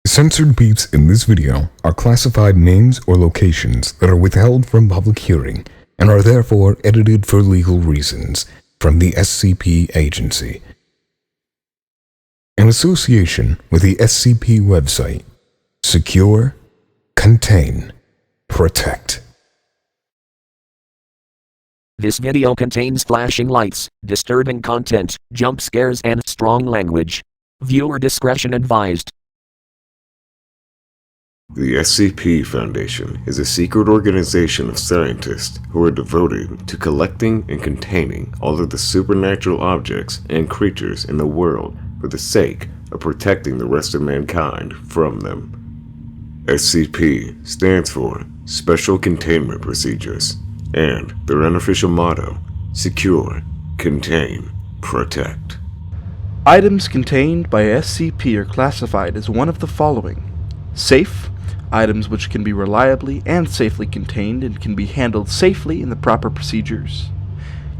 Censored beeps in this video are classified names or locations that are withheld from public hearing and are therefore edited for legal reasons from the SCP agency. In association with the SCP website, Secure, Contain, Protect. This video contains flashing lights, disturbing content, jump scares and strong language. Viewer discretion advised. The SCP Foundation is a secret organization of scientists who are devoted to collecting and containing all of the supernatural objects and creatures in the world for the sake of protecting the rest of mankind from them. SCP stands for Special Containment Procedures, and their unofficial motto, Secure, Contain, Protect. Items contained by SCP are classified as one of the following: safe, items which can be reliably and safely contained and can be handled safely in the proper procedures;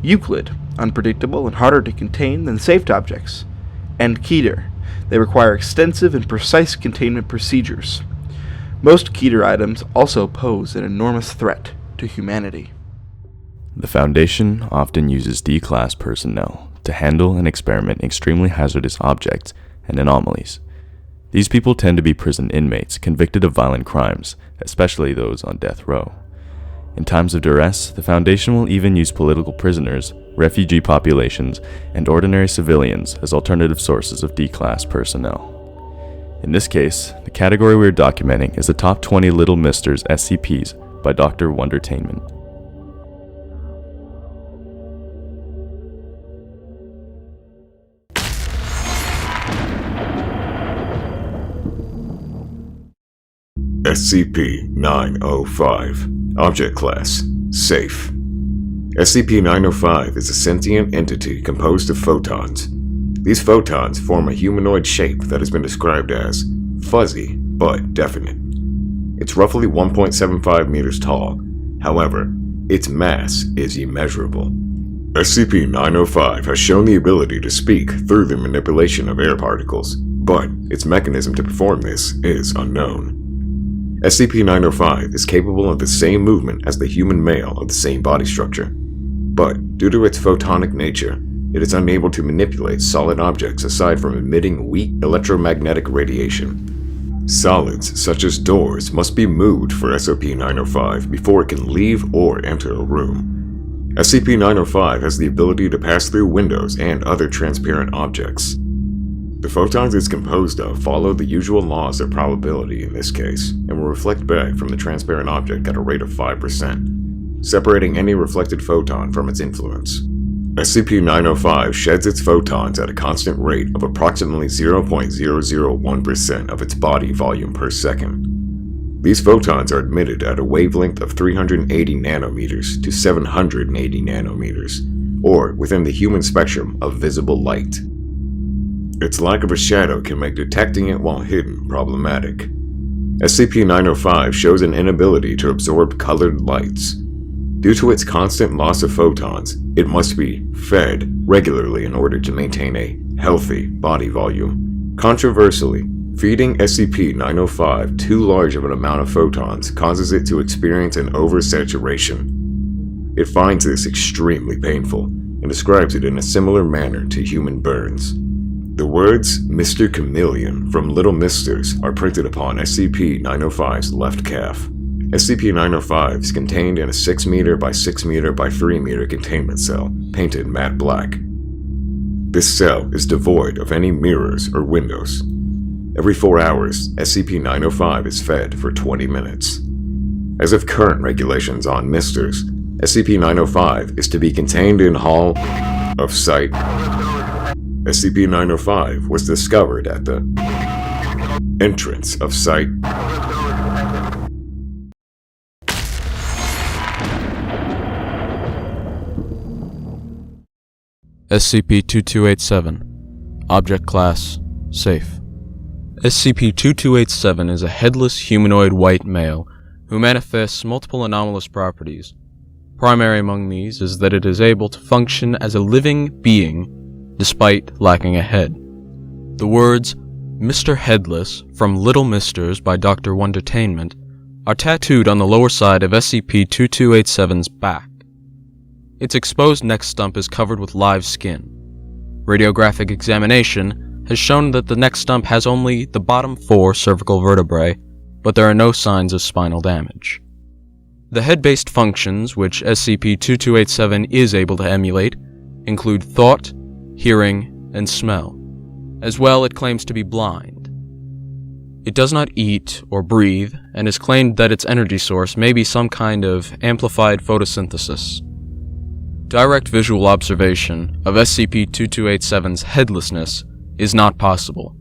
Euclid, unpredictable and harder to contain than saved objects; and Keter, they require extensive and precise containment procedures. Most Keter items also pose an enormous threat to humanity. The Foundation often uses D-Class personnel to handle and experiment extremely hazardous objects and anomalies. These people tend to be prison inmates convicted of violent crimes, especially those on death row. In times of duress, the Foundation will even use political prisoners, refugee populations, and ordinary civilians as alternative sources of D-Class personnel. In this case, the category we are documenting is the top 20 Little Misters SCPs by Dr. Wondertainment. SCP-905. Object Class: Safe. SCP-905 is a sentient entity composed of photons. These photons form a humanoid shape that has been described as fuzzy but definite. It's roughly 1.75 meters tall. However, its mass is immeasurable. SCP-905 has shown the ability to speak through the manipulation of air particles, but its mechanism to perform this is unknown. SCP-905 is capable of the same movement as the human male of the same body structure, but due to its photonic nature, it is unable to manipulate solid objects aside from emitting weak electromagnetic radiation. Solids such as doors must be moved for SCP-905 before it can leave or enter a room. SCP-905 has the ability to pass through windows and other transparent objects. The photons it's composed of follow the usual laws of probability in this case, and will reflect back from the transparent object at a rate of 5%, separating any reflected photon from its influence. SCP-905 sheds its photons at a constant rate of approximately 0.001% of its body volume per second. These photons are emitted at a wavelength of 380 nanometers to 780 nanometers, or within the human spectrum of visible light. Its lack of a shadow can make detecting it while hidden problematic. SCP-905 shows an inability to absorb colored lights. Due to its constant loss of photons, it must be fed regularly in order to maintain a healthy body volume. Controversially, feeding SCP-905 too large of an amount of photons causes it to experience an oversaturation. It finds this extremely painful and describes it in a similar manner to human burns. The words Mr. Chameleon from Little Misters are printed upon SCP-905's left calf. SCP-905 is contained in a 6 meter by 6 meter by 3 meter containment cell, painted matte black. This cell is devoid of any mirrors or windows. Every 4 hours, SCP-905 is fed for 20 minutes. As of current regulations on Misters, SCP-905 is to be contained in Hall of Sight. SCP-905 was discovered at the entrance of Site. SCP-2287. Object Class: Safe. SCP-2287 is a headless humanoid white male who manifests multiple anomalous properties. Primary among these is that it is able to function as a living being despite lacking a head. The words Mr. Headless from Little Misters by Dr. Wondertainment are tattooed on the lower side of SCP-2287's back. Its exposed neck stump is covered with live skin. Radiographic examination has shown that the neck stump has only the bottom 4 cervical vertebrae, but there are no signs of spinal damage. The head-based functions which SCP-2287 is able to emulate include thought, hearing, and smell. As well, it claims to be blind. It does not eat or breathe, and is claimed that its energy source may be some kind of amplified photosynthesis. Direct visual observation of SCP-2287's headlessness is not possible.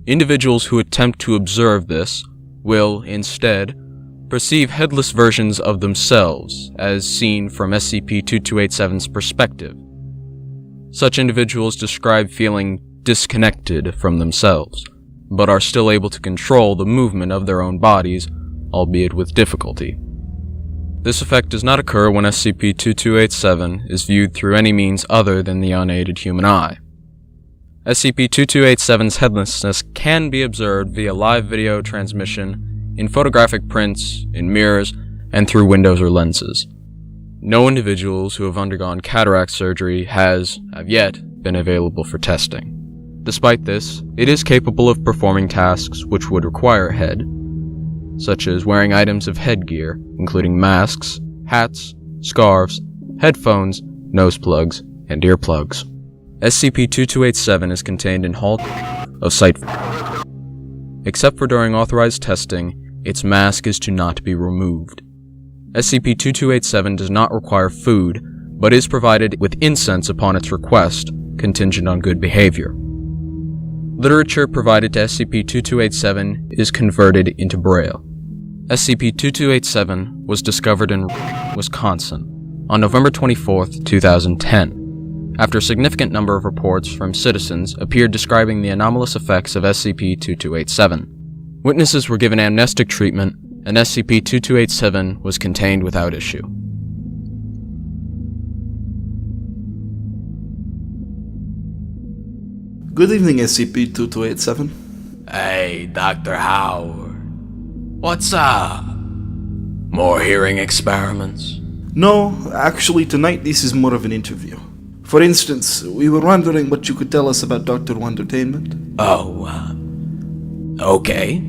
Individuals who attempt to observe this will, instead, perceive headless versions of themselves as seen from SCP-2287's perspective. Such individuals describe feeling disconnected from themselves, but are still able to control the movement of their own bodies, albeit with difficulty. This effect does not occur when SCP-2287 is viewed through any means other than the unaided human eye. SCP-2287's headlessness can be observed via live video transmission, in photographic prints, in mirrors, and through windows or lenses. No individuals who have undergone cataract surgery have yet been available for testing. Despite this, it is capable of performing tasks which would require a head, such as wearing items of headgear, including masks, hats, scarves, headphones, nose plugs, and earplugs. SCP-2287 is contained in Hall of Site. Except for during authorized testing, its mask is to not be removed. SCP-2287 does not require food, but is provided with incense upon its request, contingent on good behavior. Literature provided to SCP-2287 is converted into Braille. SCP-2287 was discovered in Wisconsin on November 24, 2010, after a significant number of reports from citizens appeared describing the anomalous effects of SCP-2287. Witnesses were given amnestic treatment, and SCP-2287 was contained without issue. Good evening, SCP-2287. Hey, Dr. Howard. What's up? More hearing experiments? No, actually tonight this is more of an interview. For instance, we were wondering what you could tell us about Dr. Wondertainment. Okay.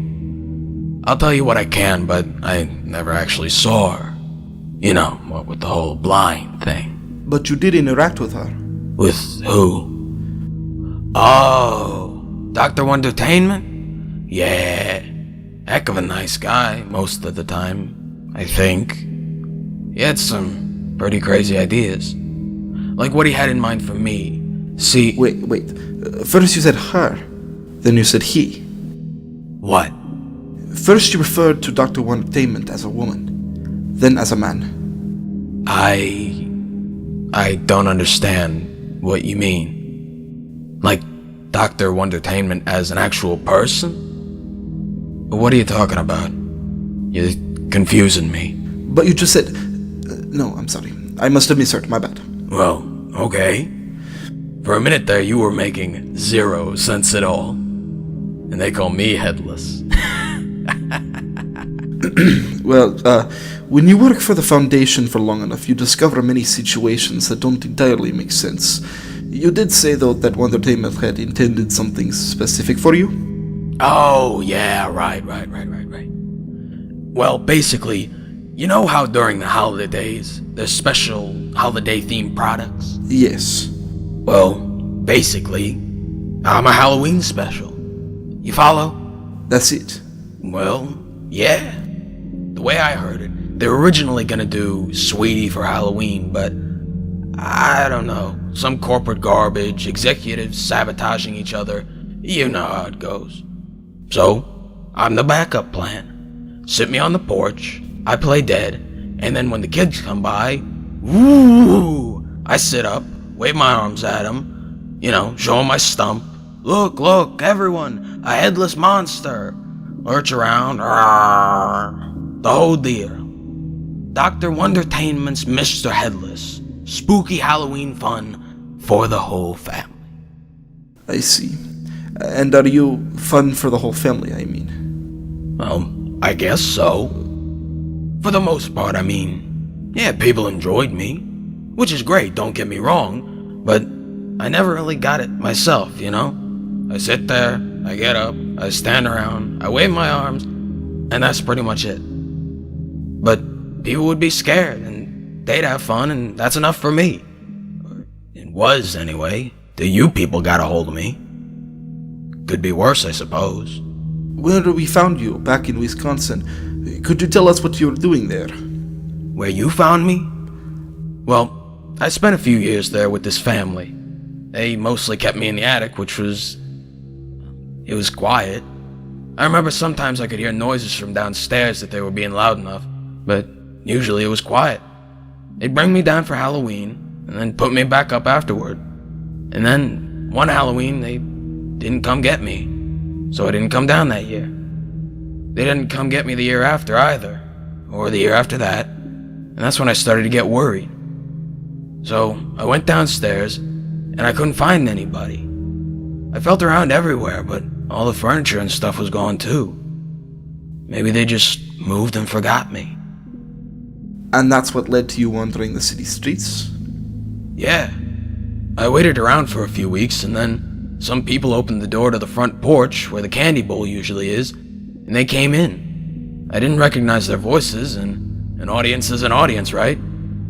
I'll tell you what I can, but I never actually saw her. You know, what with the whole blind thing. But you did interact with her. With who? Oh, Dr. Wondertainment? Yeah. Heck of a nice guy, most of the time, I think. He had some pretty crazy ideas. Like what he had in mind for me. See... Wait. First you said her, then you said he. What? First you referred to Dr. Wondertainment as a woman, then as a man. I don't understand what you mean. Like, Dr. Wondertainment as an actual person? What are you talking about? You're confusing me. But you just said... no, I'm sorry. I must have misheard, my bad. Well, okay. For a minute there, you were making zero sense at all. And they call me Headless. Well, when you work for the Foundation for long enough, you discover many situations that don't entirely make sense. You did say, though, that Wondertainment had intended something specific for you? Oh, yeah, right. Well, basically, you know how during the holidays, there's special holiday-themed products? Yes. Well, basically, I'm a Halloween special. You follow? That's it. Well, yeah. The way I heard it, they were originally gonna do Sweetie for Halloween, but I don't know. Some corporate garbage, executives sabotaging each other. You know how it goes. So, I'm the backup plan. Sit me on the porch, I play dead, and then when the kids come by, woo! I sit up, wave my arms at them, show them my stump. Look, everyone, a headless monster. Lurch around, the whole deal. Dr. Wondertainment's Mr. Headless. Spooky Halloween fun for the whole family. I see. And are you fun for the whole family, I mean? Well, I guess so. For the most part, I mean, yeah, people enjoyed me, which is great, don't get me wrong, but I never really got it myself, you know? I sit there, I get up, I stand around, I wave my arms, and that's pretty much it. But people would be scared, and they'd have fun, and that's enough for me. It was, anyway, till you people got a hold of me. Could be worse, I suppose. Where we found you, back in Wisconsin, could you tell us what you were doing there? Where you found me? Well, I spent a few years there with this family. They mostly kept me in the attic, which was... it was quiet. I remember sometimes I could hear noises from downstairs if they were being loud enough, but usually it was quiet. They'd bring me down for Halloween, and then put me back up afterward. And then, one Halloween, they didn't come get me, so I didn't come down that year. They didn't come get me the year after either, or the year after that, and that's when I started to get worried. So, I went downstairs, and I couldn't find anybody. I felt around everywhere, but all the furniture and stuff was gone too. Maybe they just moved and forgot me. And that's what led to you wandering the city streets? Yeah. I waited around for a few weeks, and then some people opened the door to the front porch, where the candy bowl usually is, and they came in. I didn't recognize their voices, and an audience is an audience, right?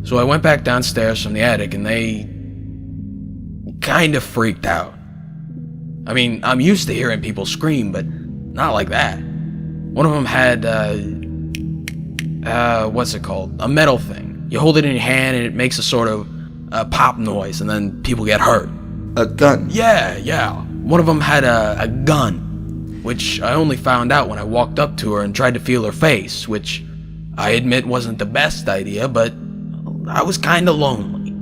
So I went back downstairs from the attic, and they kind of freaked out. I mean, I'm used to hearing people scream, but not like that. One of them had, what's it called? A metal thing. You hold it in your hand and it makes a sort of pop noise, and then people get hurt. A gun? Yeah. One of them had a gun, which I only found out when I walked up to her and tried to feel her face, which I admit wasn't the best idea, but I was kinda lonely.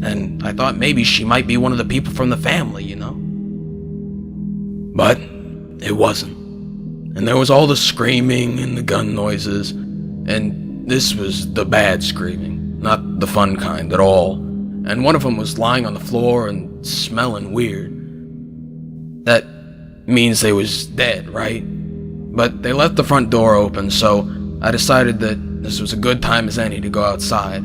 And I thought maybe she might be one of the people from the family, you know? But it wasn't. And there was all the screaming and the gun noises, and this was the bad screaming, not the fun kind at all. And one of them was lying on the floor and smelling weird. That means they was dead, right? But they left the front door open, so I decided that this was a good time as any to go outside.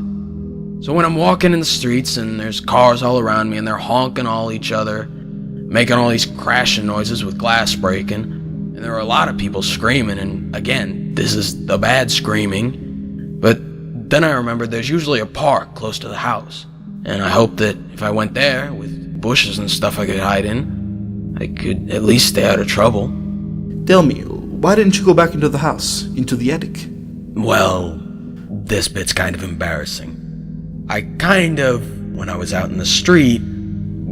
So when I'm walking in the streets and there's cars all around me and they're honking all each other, making all these crashing noises with glass breaking, and there are a lot of people screaming, and again, this is the bad screaming, but then I remembered there's usually a park close to the house, and I hoped that if I went there with bushes and stuff I could hide in, I could at least stay out of trouble. Tell me, why didn't you go back into the house, into the attic? Well, this bit's kind of embarrassing. I when I was out in the street,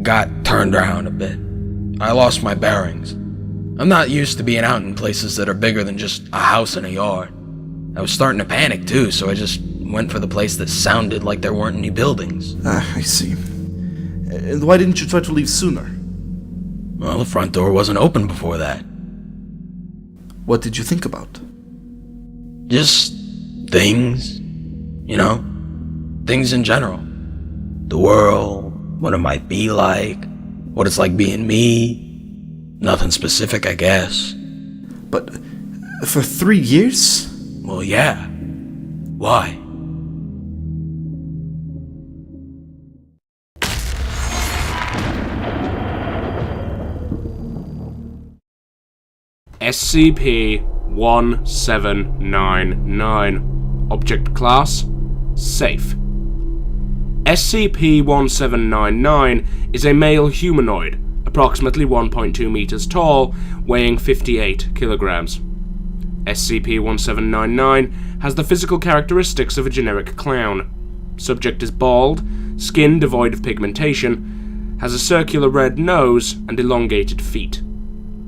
got turned around a bit. I lost my bearings. I'm not used to being out in places that are bigger than just a house and a yard. I was starting to panic too, so I just went for the place that sounded like there weren't any buildings. I see. And why didn't you try to leave sooner? Well, the front door wasn't open before that. What did you think about? Just things, you know? Things in general. The world, what it might be like, what it's like being me. Nothing specific, I guess. But for 3 years? Well, yeah. Why? SCP-1799. Object Class: Safe. SCP-1799 is a male humanoid, approximately 1.2 meters tall, weighing 58 kilograms. SCP-1799 has the physical characteristics of a generic clown. Subject is bald, skin devoid of pigmentation, has a circular red nose and elongated feet.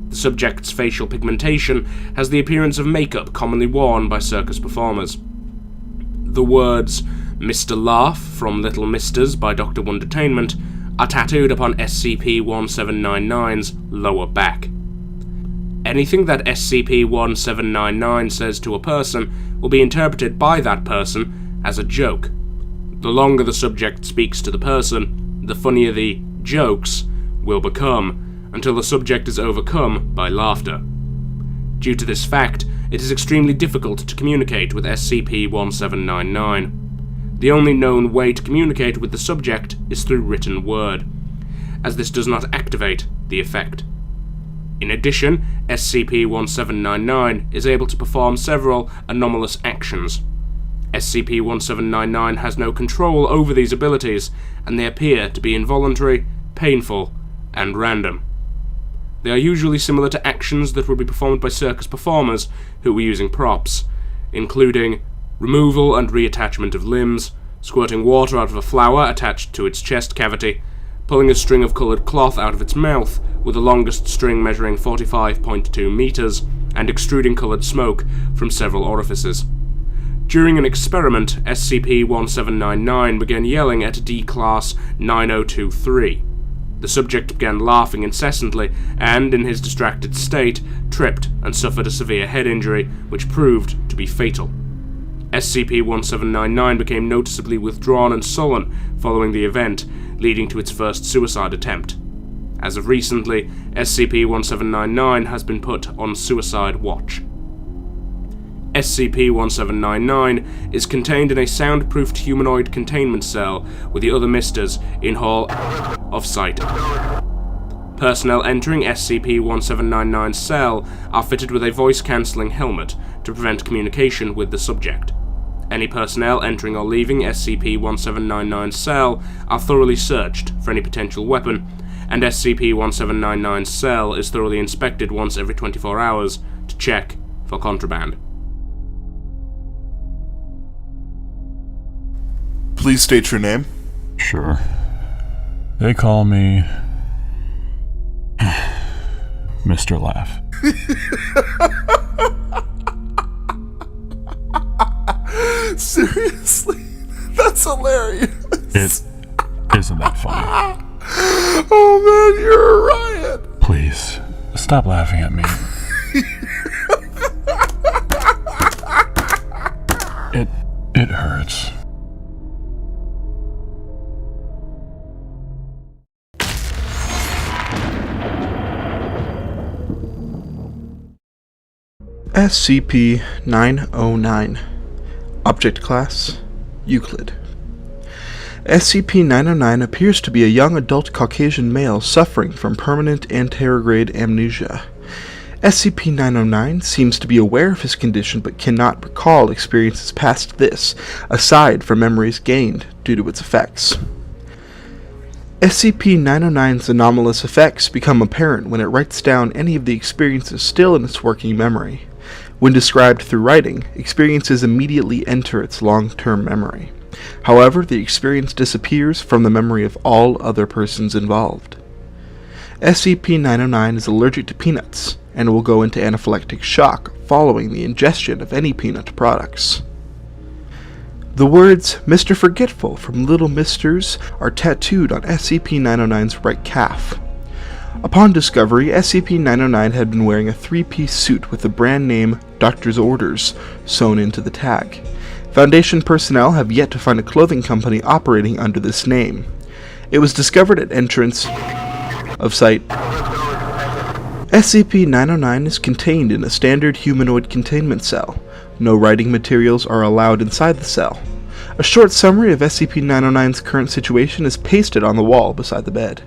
The subject's facial pigmentation has the appearance of makeup commonly worn by circus performers. The words Mr. Laugh from Little Misters by Dr. Wondertainment are tattooed upon SCP-1799's lower back. Anything that SCP-1799 says to a person will be interpreted by that person as a joke. The longer the subject speaks to the person, the funnier the jokes will become, until the subject is overcome by laughter. Due to this fact, it is extremely difficult to communicate with SCP-1799. The only known way to communicate with the subject is through written word, as this does not activate the effect. In addition, SCP-1799 is able to perform several anomalous actions. SCP-1799 has no control over these abilities, and they appear to be involuntary, painful, and random. They are usually similar to actions that would be performed by circus performers who were using props, including removal and reattachment of limbs, squirting water out of a flower attached to its chest cavity, pulling a string of coloured cloth out of its mouth, with the longest string measuring 45.2 meters, and extruding coloured smoke from several orifices. During an experiment, SCP-1799 began yelling at D-Class 9023. The subject began laughing incessantly and, in his distracted state, tripped and suffered a severe head injury, which proved to be fatal. SCP-1799 became noticeably withdrawn and sullen following the event, leading to its first suicide attempt. As of recently, SCP-1799 has been put on suicide watch. SCP-1799 is contained in a soundproofed humanoid containment cell with the other Misters in Hall of Sight. Personnel entering SCP-1799's cell are fitted with a voice-cancelling helmet to prevent communication with the subject. Any personnel entering or leaving SCP-1799's cell are thoroughly searched for any potential weapon, and SCP-1799's cell is thoroughly inspected once every 24 hours to check for contraband. Please state your name. Sure. They call me Mr. Laugh. Seriously? That's hilarious. It isn't that funny. Oh man, you're a riot. Please, stop laughing at me. It hurts. SCP-909. Object Class: Euclid. SCP-909 appears to be a young adult Caucasian male suffering from permanent anterograde amnesia. SCP-909 seems to be aware of his condition but cannot recall experiences past this, aside from memories gained due to its effects. SCP-909's anomalous effects become apparent when it writes down any of the experiences still in its working memory. When described through writing, experiences immediately enter its long-term memory. However, the experience disappears from the memory of all other persons involved. SCP-909 is allergic to peanuts, and will go into anaphylactic shock following the ingestion of any peanut products. The words Mr. Forgetful from Little Misters are tattooed on SCP-909's right calf. Upon discovery, SCP-909 had been wearing a three-piece suit with the brand name Doctor's Orders sewn into the tag. Foundation personnel have yet to find a clothing company operating under this name. It was discovered at entrance of site. SCP-909 is contained in a standard humanoid containment cell. No writing materials are allowed inside the cell. A short summary of SCP-909's current situation is pasted on the wall beside the bed.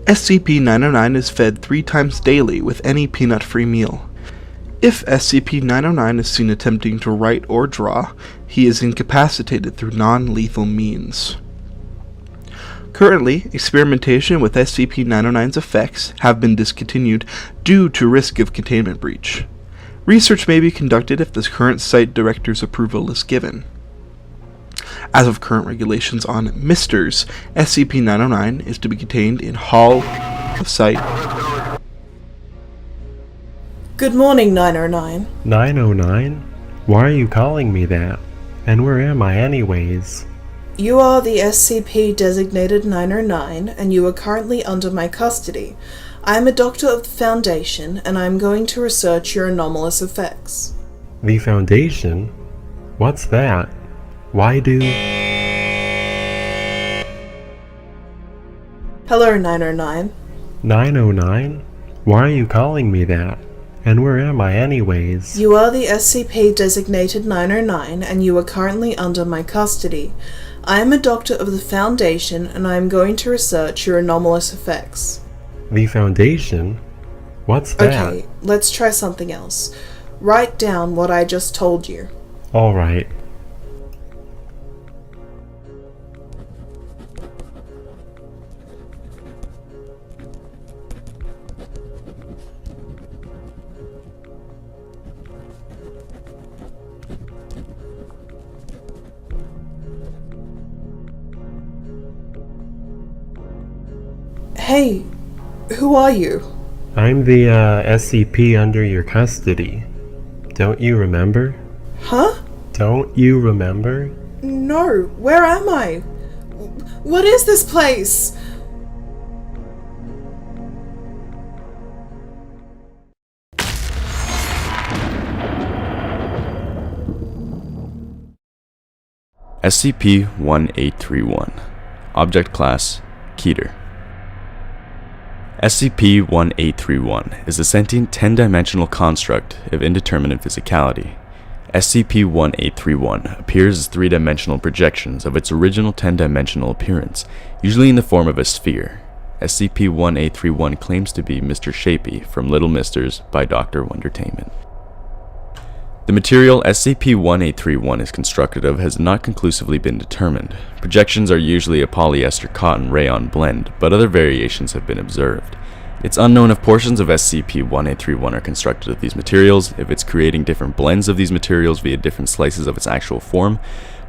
SCP-909 is fed 3 times daily with any peanut-free meal. If SCP-909 is seen attempting to write or draw, he is incapacitated through non-lethal means. Currently, experimentation with SCP-909's effects have been discontinued due to risk of containment breach. Research may be conducted if the current site director's approval is given. As of current regulations on Misters, SCP-909 is to be contained in Hall of Sight. Good morning, 909. 909? Why are you calling me that? And where am I anyways? You are the SCP-designated 909, and you are currently under my custody. I am a doctor of the Foundation, and I am going to research your anomalous effects. The Foundation? What's that? Why do... Hello, 909. 909? Why are you calling me that? And where am I anyways? You are the SCP designated 909, and you are currently under my custody. I am a doctor of the Foundation, and I am going to research your anomalous effects. The Foundation? What's that? Okay, let's try something else. Write down what I just told you. Alright. Hey, who are you? I'm the SCP under your custody. Don't you remember? Huh? Don't you remember? No, where am I? What is this place? SCP-1831. Object Class Keter. SCP-1831 is a sentient 10-dimensional construct of indeterminate physicality. SCP-1831 appears as 3-dimensional projections of its original 10-dimensional appearance, usually in the form of a sphere. SCP-1831 claims to be Mr. Shapey from Little Misters by Dr. Wondertainment. The material SCP-1831 is constructed of has not conclusively been determined. Projections are usually a polyester cotton rayon blend, but other variations have been observed. It's unknown if portions of SCP-1831 are constructed of these materials, if it's creating different blends of these materials via different slices of its actual form,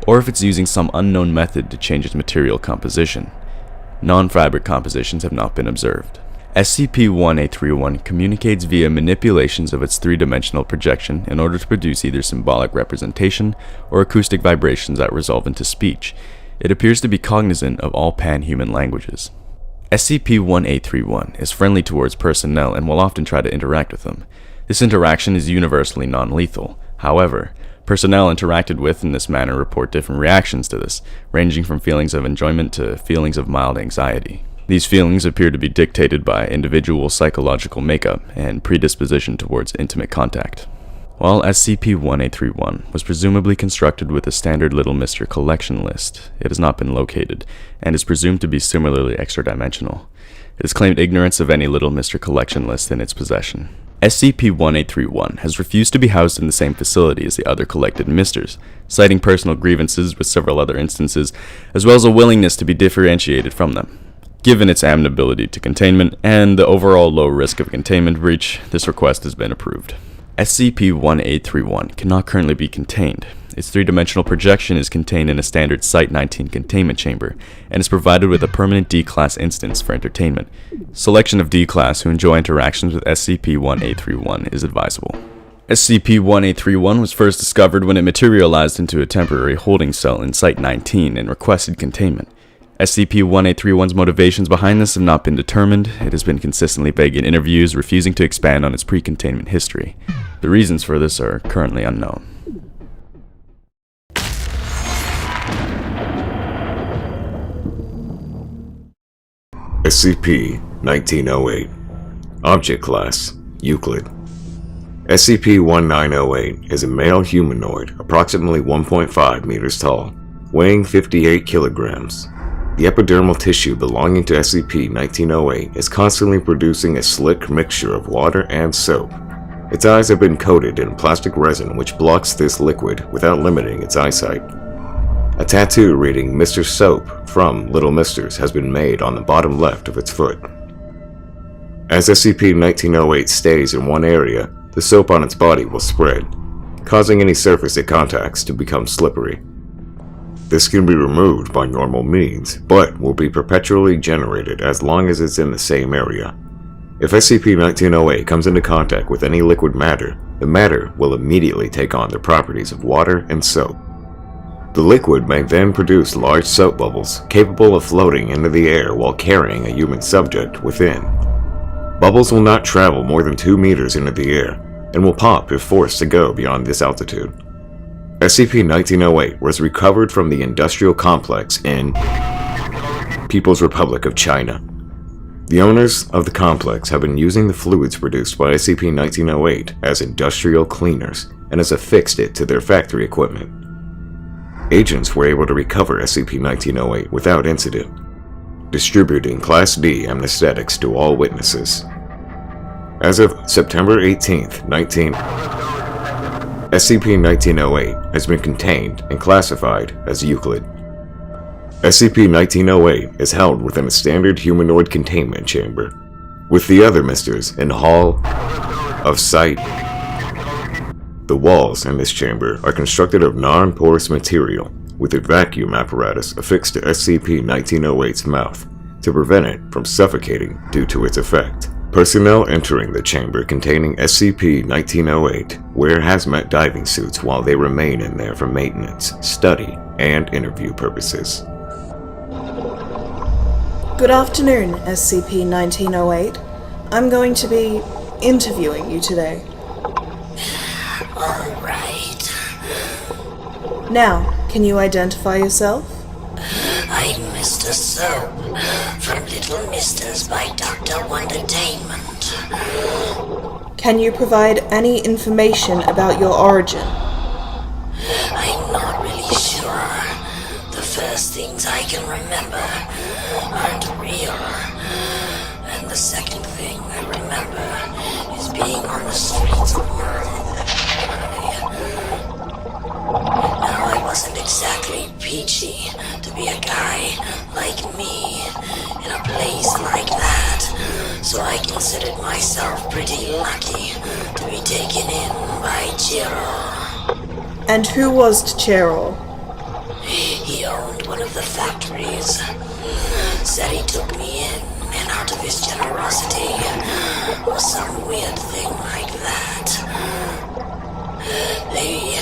or if it's using some unknown method to change its material composition. Non-fabric compositions have not been observed. SCP-1831 communicates via manipulations of its 3-dimensional projection in order to produce either symbolic representation or acoustic vibrations that resolve into speech. It appears to be cognizant of all pan-human languages. SCP-1831 is friendly towards personnel and will often try to interact with them. This interaction is universally non-lethal. However, personnel interacted with in this manner report different reactions to this, ranging from feelings of enjoyment to feelings of mild anxiety. These feelings appear to be dictated by individual psychological makeup and predisposition towards intimate contact. While SCP-1831 was presumably constructed with a standard Little Mister collection list, it has not been located, and is presumed to be similarly extra-dimensional. It has claimed ignorance of any Little Mister collection list in its possession. SCP-1831 has refused to be housed in the same facility as the other collected Misters, citing personal grievances with several other instances, as well as a willingness to be differentiated from them. Given its amenability to containment and the overall low risk of containment breach, this request has been approved. SCP-1831 cannot currently be contained. Its 3-dimensional projection is contained in a standard Site-19 containment chamber and is provided with a permanent D-Class instance for entertainment. Selection of D-Class who enjoy interactions with SCP-1831 is advisable. SCP-1831 was first discovered when it materialized into a temporary holding cell in Site-19 and requested containment. SCP-1831's motivations behind this have not been determined. It has been consistently vague in interviews, refusing to expand on its pre-containment history. The reasons for this are currently unknown. SCP-1908. Object Class Euclid. SCP-1908 is a male humanoid approximately 1.5 meters tall, weighing 58 kilograms. The epidermal tissue belonging to SCP-1908 is constantly producing a slick mixture of water and soap. Its eyes have been coated in plastic resin which blocks this liquid without limiting its eyesight. A tattoo reading Mr. Soap from Little Misters has been made on the bottom left of its foot. As SCP-1908 stays in one area, the soap on its body will spread, causing any surface it contacts to become slippery. This can be removed by normal means, but will be perpetually generated as long as it's in the same area. If SCP-1908 comes into contact with any liquid matter, the matter will immediately take on the properties of water and soap. The liquid may then produce large soap bubbles capable of floating into the air while carrying a human subject within. Bubbles will not travel more than 2 meters into the air and will pop if forced to go beyond this altitude. SCP-1908 was recovered from the industrial complex in People's Republic of China. The owners of the complex have been using the fluids produced by SCP-1908 as industrial cleaners and has affixed it to their factory equipment. Agents were able to recover SCP-1908 without incident, distributing Class D anesthetics to all witnesses. As of September 18th, SCP-1908 has been contained and classified as Euclid. SCP-1908 is held within a standard humanoid containment chamber, with the other misters in Hall of Sight. The walls in this chamber are constructed of non-porous material, with a vacuum apparatus affixed to SCP-1908's mouth to prevent it from suffocating due to its effect. Personnel entering the chamber containing SCP-1908 wear hazmat diving suits while they remain in there for maintenance, study, and interview purposes. Good afternoon, SCP-1908. I'm going to be interviewing you today. Alright. Now, can you identify yourself? I'm Mr. Soap from Little Misters by Dr. Wondertainment. Can you provide any information about your origin? I'm not really sure. The first things I can remember aren't real. And the second thing I remember is being on the streets of Merle. Now, I wasn't exactly peachy to be a guy like me in a place like that, so I considered myself pretty lucky to be taken in by Cheryl. And who was Cheryl? He owned one of the factories. Said he took me in, and out of his generosity, or some weird thing like that. They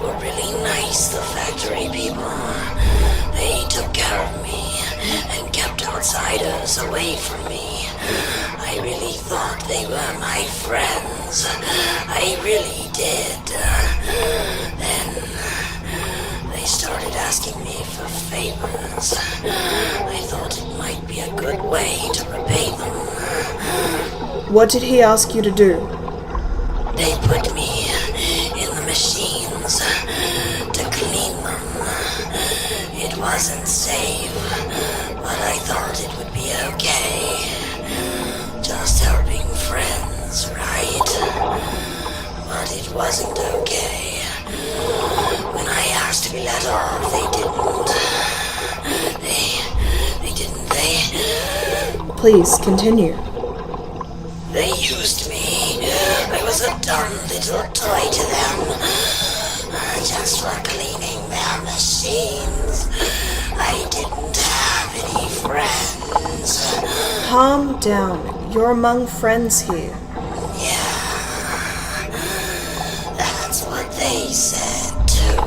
were really nice, the factory people. They took care of me and kept outsiders away from me. I really thought they were my friends. I really did. Then they started asking me for favors. I thought it might be a good way to repay them. What did he ask you to do? They put me in the machines to clean them. It wasn't safe, but I thought it would be okay. Just helping friends, right? But it wasn't okay. When I asked to be let off, they didn't. Please, continue. They used me. I was a dumb little toy to them. Just for cleaning their machines. I didn't have any friends. Calm down. You're among friends here. Yeah. That's what they said, too.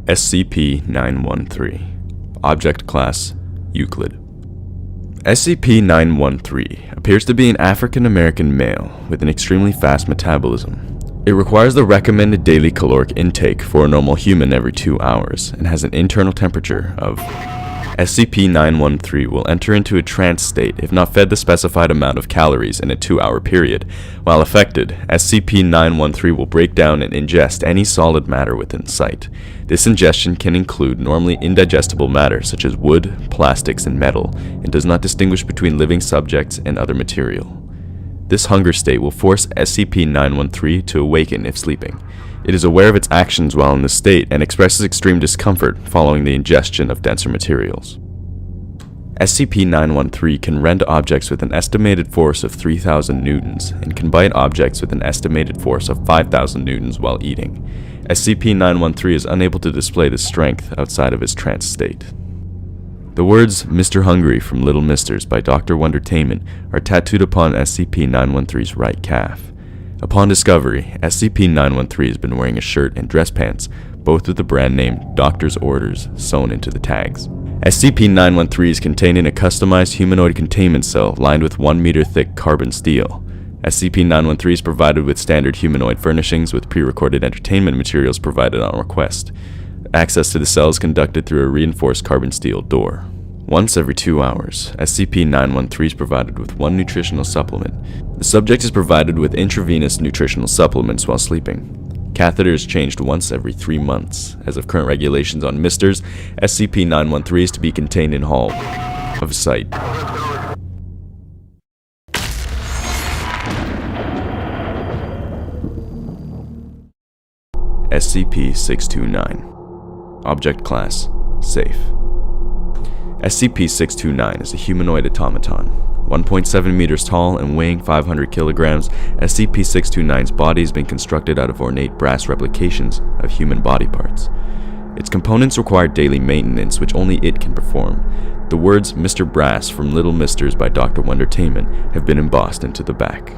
SCP-913. Object Class Euclid. SCP-913 appears to be an African-American male with an extremely fast metabolism. It requires the recommended daily caloric intake for a normal human every 2 hours and has an internal temperature of... SCP-913 will enter into a trance state if not fed the specified amount of calories in a 2-hour period. While affected, SCP-913 will break down and ingest any solid matter within sight. This ingestion can include normally indigestible matter such as wood, plastics, and metal, and does not distinguish between living subjects and other material. This hunger state will force SCP-913 to awaken if sleeping. It is aware of its actions while in this state and expresses extreme discomfort following the ingestion of denser materials. SCP-913 can rend objects with an estimated force of 3,000 newtons and can bite objects with an estimated force of 5,000 newtons while eating. SCP-913 is unable to display this strength outside of its trance state. The words Mr. Hungry from Little Misters by Dr. Wondertainment are tattooed upon SCP-913's right calf. Upon discovery, SCP-913 has been wearing a shirt and dress pants, both with the brand name Doctor's Orders sewn into the tags. SCP-913 is contained in a customized humanoid containment cell lined with 1 meter thick carbon steel. SCP-913 is provided with standard humanoid furnishings with pre-recorded entertainment materials provided on request. Access to the cell is conducted through a reinforced carbon steel door. Once every 2 hours, SCP-913 is provided with one nutritional supplement. The subject is provided with intravenous nutritional supplements while sleeping. Catheter is changed once every 3 months. As of current regulations on misters, SCP-913 is to be contained in Hall of Sight. SCP-629. Object Class: Safe. SCP-629 is a humanoid automaton. 1.7 meters tall and weighing 500 kilograms, SCP-629's body has been constructed out of ornate brass replications of human body parts. Its components require daily maintenance, which only it can perform. The words Mr. Brass from Little Misters by Dr. Wondertainment have been embossed into the back.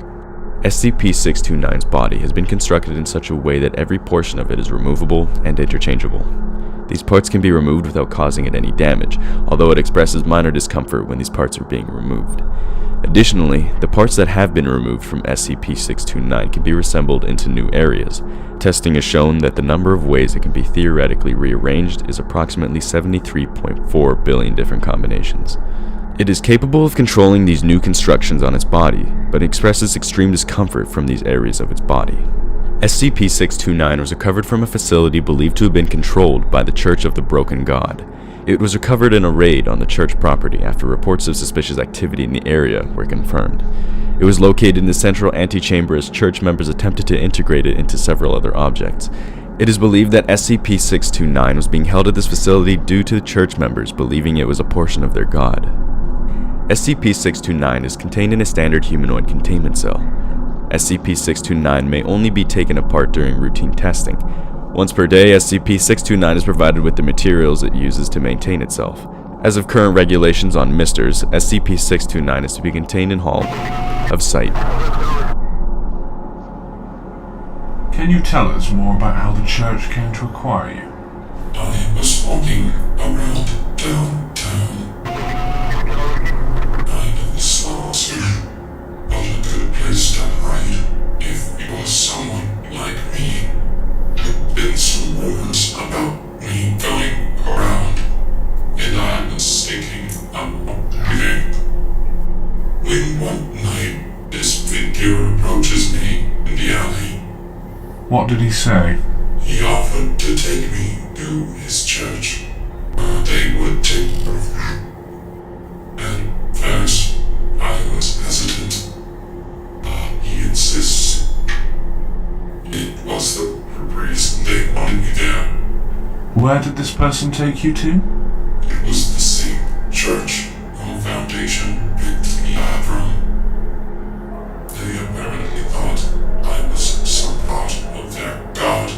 SCP-629's body has been constructed in such a way that every portion of it is removable and interchangeable. These parts can be removed without causing it any damage, although it expresses minor discomfort when these parts are being removed. Additionally, the parts that have been removed from SCP-629 can be reassembled into new areas. Testing has shown that the number of ways it can be theoretically rearranged is approximately 73.4 billion different combinations. It is capable of controlling these new constructions on its body, but expresses extreme discomfort from these areas of its body. SCP-629 was recovered from a facility believed to have been controlled by the Church of the Broken God. It was recovered in a raid on the church property after reports of suspicious activity in the area were confirmed. It was located in the central antechamber as church members attempted to integrate it into several other objects. It is believed that SCP-629 was being held at this facility due to the church members believing it was a portion of their god. SCP-629 is contained in a standard humanoid containment cell. SCP-629 may only be taken apart during routine testing. Once per day, SCP-629 is provided with the materials it uses to maintain itself. As of current regulations on misters, SCP-629 is to be contained in Hall of Sight. Can you tell us more about how the church came to acquire you? I was walking around downtown. I saw you. Not a good place to hide if it was someone like me. There'd been some rumors about me going around, and I was thinking about leaving. When one night this figure approaches me in the alley. What did he say? He offered to take me to his church. They would take care of me. At first, I was hesitant. He insisted it was the reason they wanted me there. Where did this person take you to? It was the same church or foundation picked me up from. They apparently thought I was some part of their god.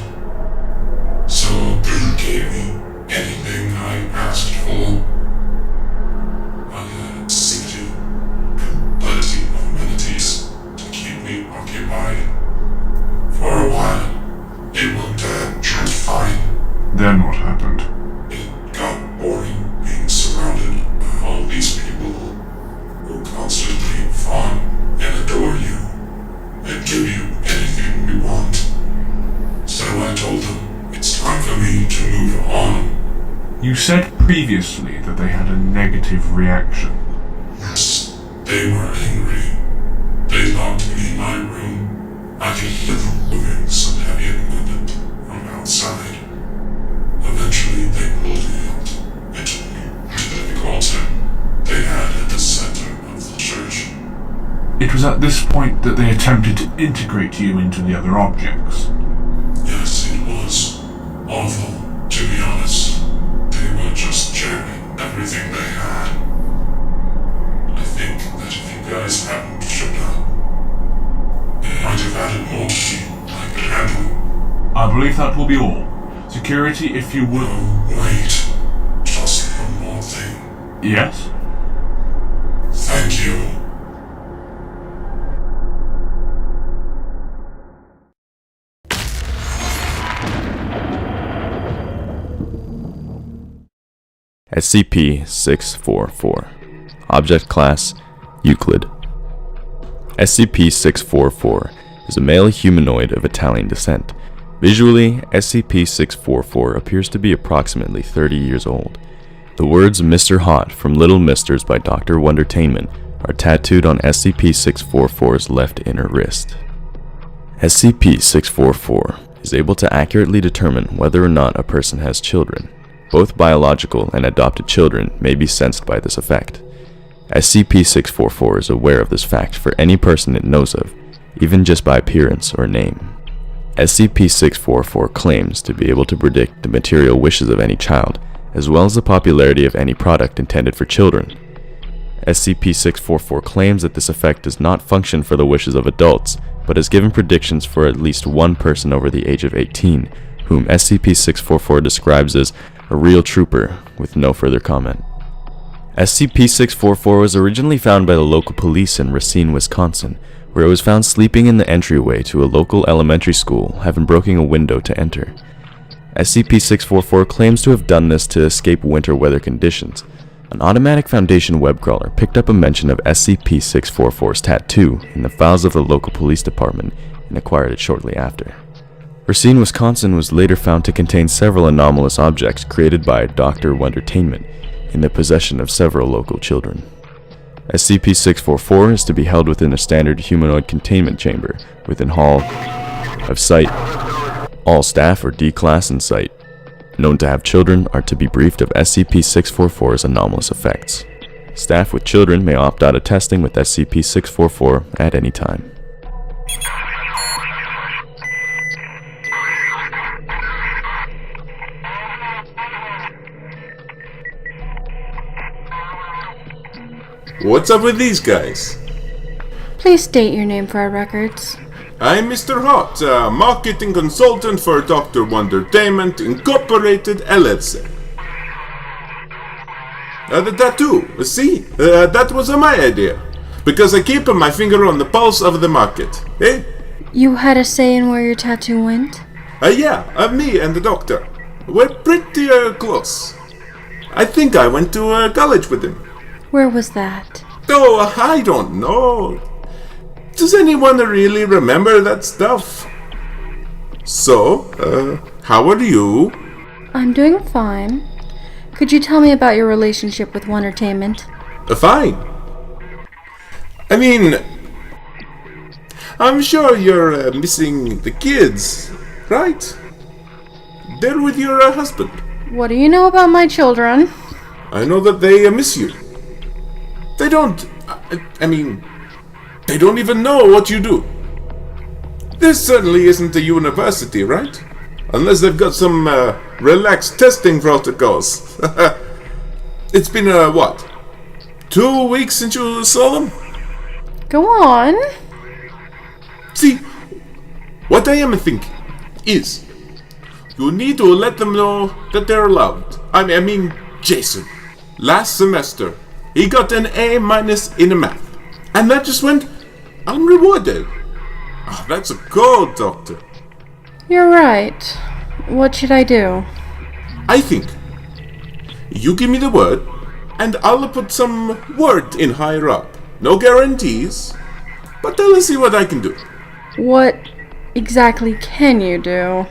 So they gave me anything I asked for. I had seated plenty of amenities to keep me occupied. For a while, it worked out just fine. Then what happened? It got boring being surrounded by all these people who constantly fawn and adore you and give you anything you want. So I told them it's time for me to move on. You said previously that they had a negative reaction. Yes, they were angry. They locked me in my room. I could hear them moving some heavy equipment from outside. Eventually they pulled me out and took me to the big altar they had at the center of the church. It was at this point that they attempted to integrate you into the other objects. Yes, it was awful, to be honest. They were just jamming everything they had. I think that if you guys hadn't showed up, they might have added more to me I could handle. I believe that will be all. Security, if you would. Oh, wait. Just one more thing. Yes? Thank you. SCP-644. Object Class: Euclid. SCP-644 is a male humanoid of Italian descent. Visually, SCP-644 appears to be approximately 30 years old. The words Mr. Hot from Little Misters by Dr. Wondertainment are tattooed on SCP-644's left inner wrist. SCP-644 is able to accurately determine whether or not a person has children. Both biological and adopted children may be sensed by this effect. SCP-644 is aware of this fact for any person it knows of, even just by appearance or name. SCP-644 claims to be able to predict the material wishes of any child, as well as the popularity of any product intended for children. SCP-644 claims that this effect does not function for the wishes of adults, but has given predictions for at least one person over the age of 18, whom SCP-644 describes as a real trooper, with no further comment. SCP-644 was originally found by the local police in Racine, Wisconsin, where it was found sleeping in the entryway to a local elementary school, having broken a window to enter. SCP-644 claims to have done this to escape winter weather conditions. An automatic Foundation web crawler picked up a mention of SCP-644's tattoo in the files of the local police department and acquired it shortly after. Racine, Wisconsin was later found to contain several anomalous objects created by Dr. Wondertainment in the possession of several local children. SCP-644 is to be held within a standard humanoid containment chamber within Hall of Site. All staff are D-class in site. Known to have children are to be briefed of SCP-644's anomalous effects. Staff with children may opt out of testing with SCP-644 at any time. What's up with these guys? Please state your name for our records. I'm Mr. Hot, marketing consultant for Dr. Wondertainment Incorporated LLC. The tattoo, see? That was my idea. Because I keep my finger on the pulse of the market, eh? You had a say in where your tattoo went? Yeah, me and the doctor. We're pretty close. I think I went to college with him. Where was that? Oh, I don't know. Does anyone really remember that stuff? So, how are you? I'm doing fine. Could you tell me about your relationship with Wondertainment? Fine. I mean, I'm sure you're missing the kids, right? They're with your husband. What do you know about my children? I know that they miss you. They don't, they don't even know what you do. This certainly isn't a university, right? Unless they've got some relaxed testing protocols. It's been, 2 weeks since you saw them? Go on. See, what I am thinking is, you need to let them know that they're loved. I mean, Jason, last semester, he got an A- in math. And that just went unrewarded. Oh, that's a gold, Doctor. You're right. What should I do? I think you give me the word, and I'll put some word in higher up. No guarantees, but I'll see what I can do. What exactly can you do?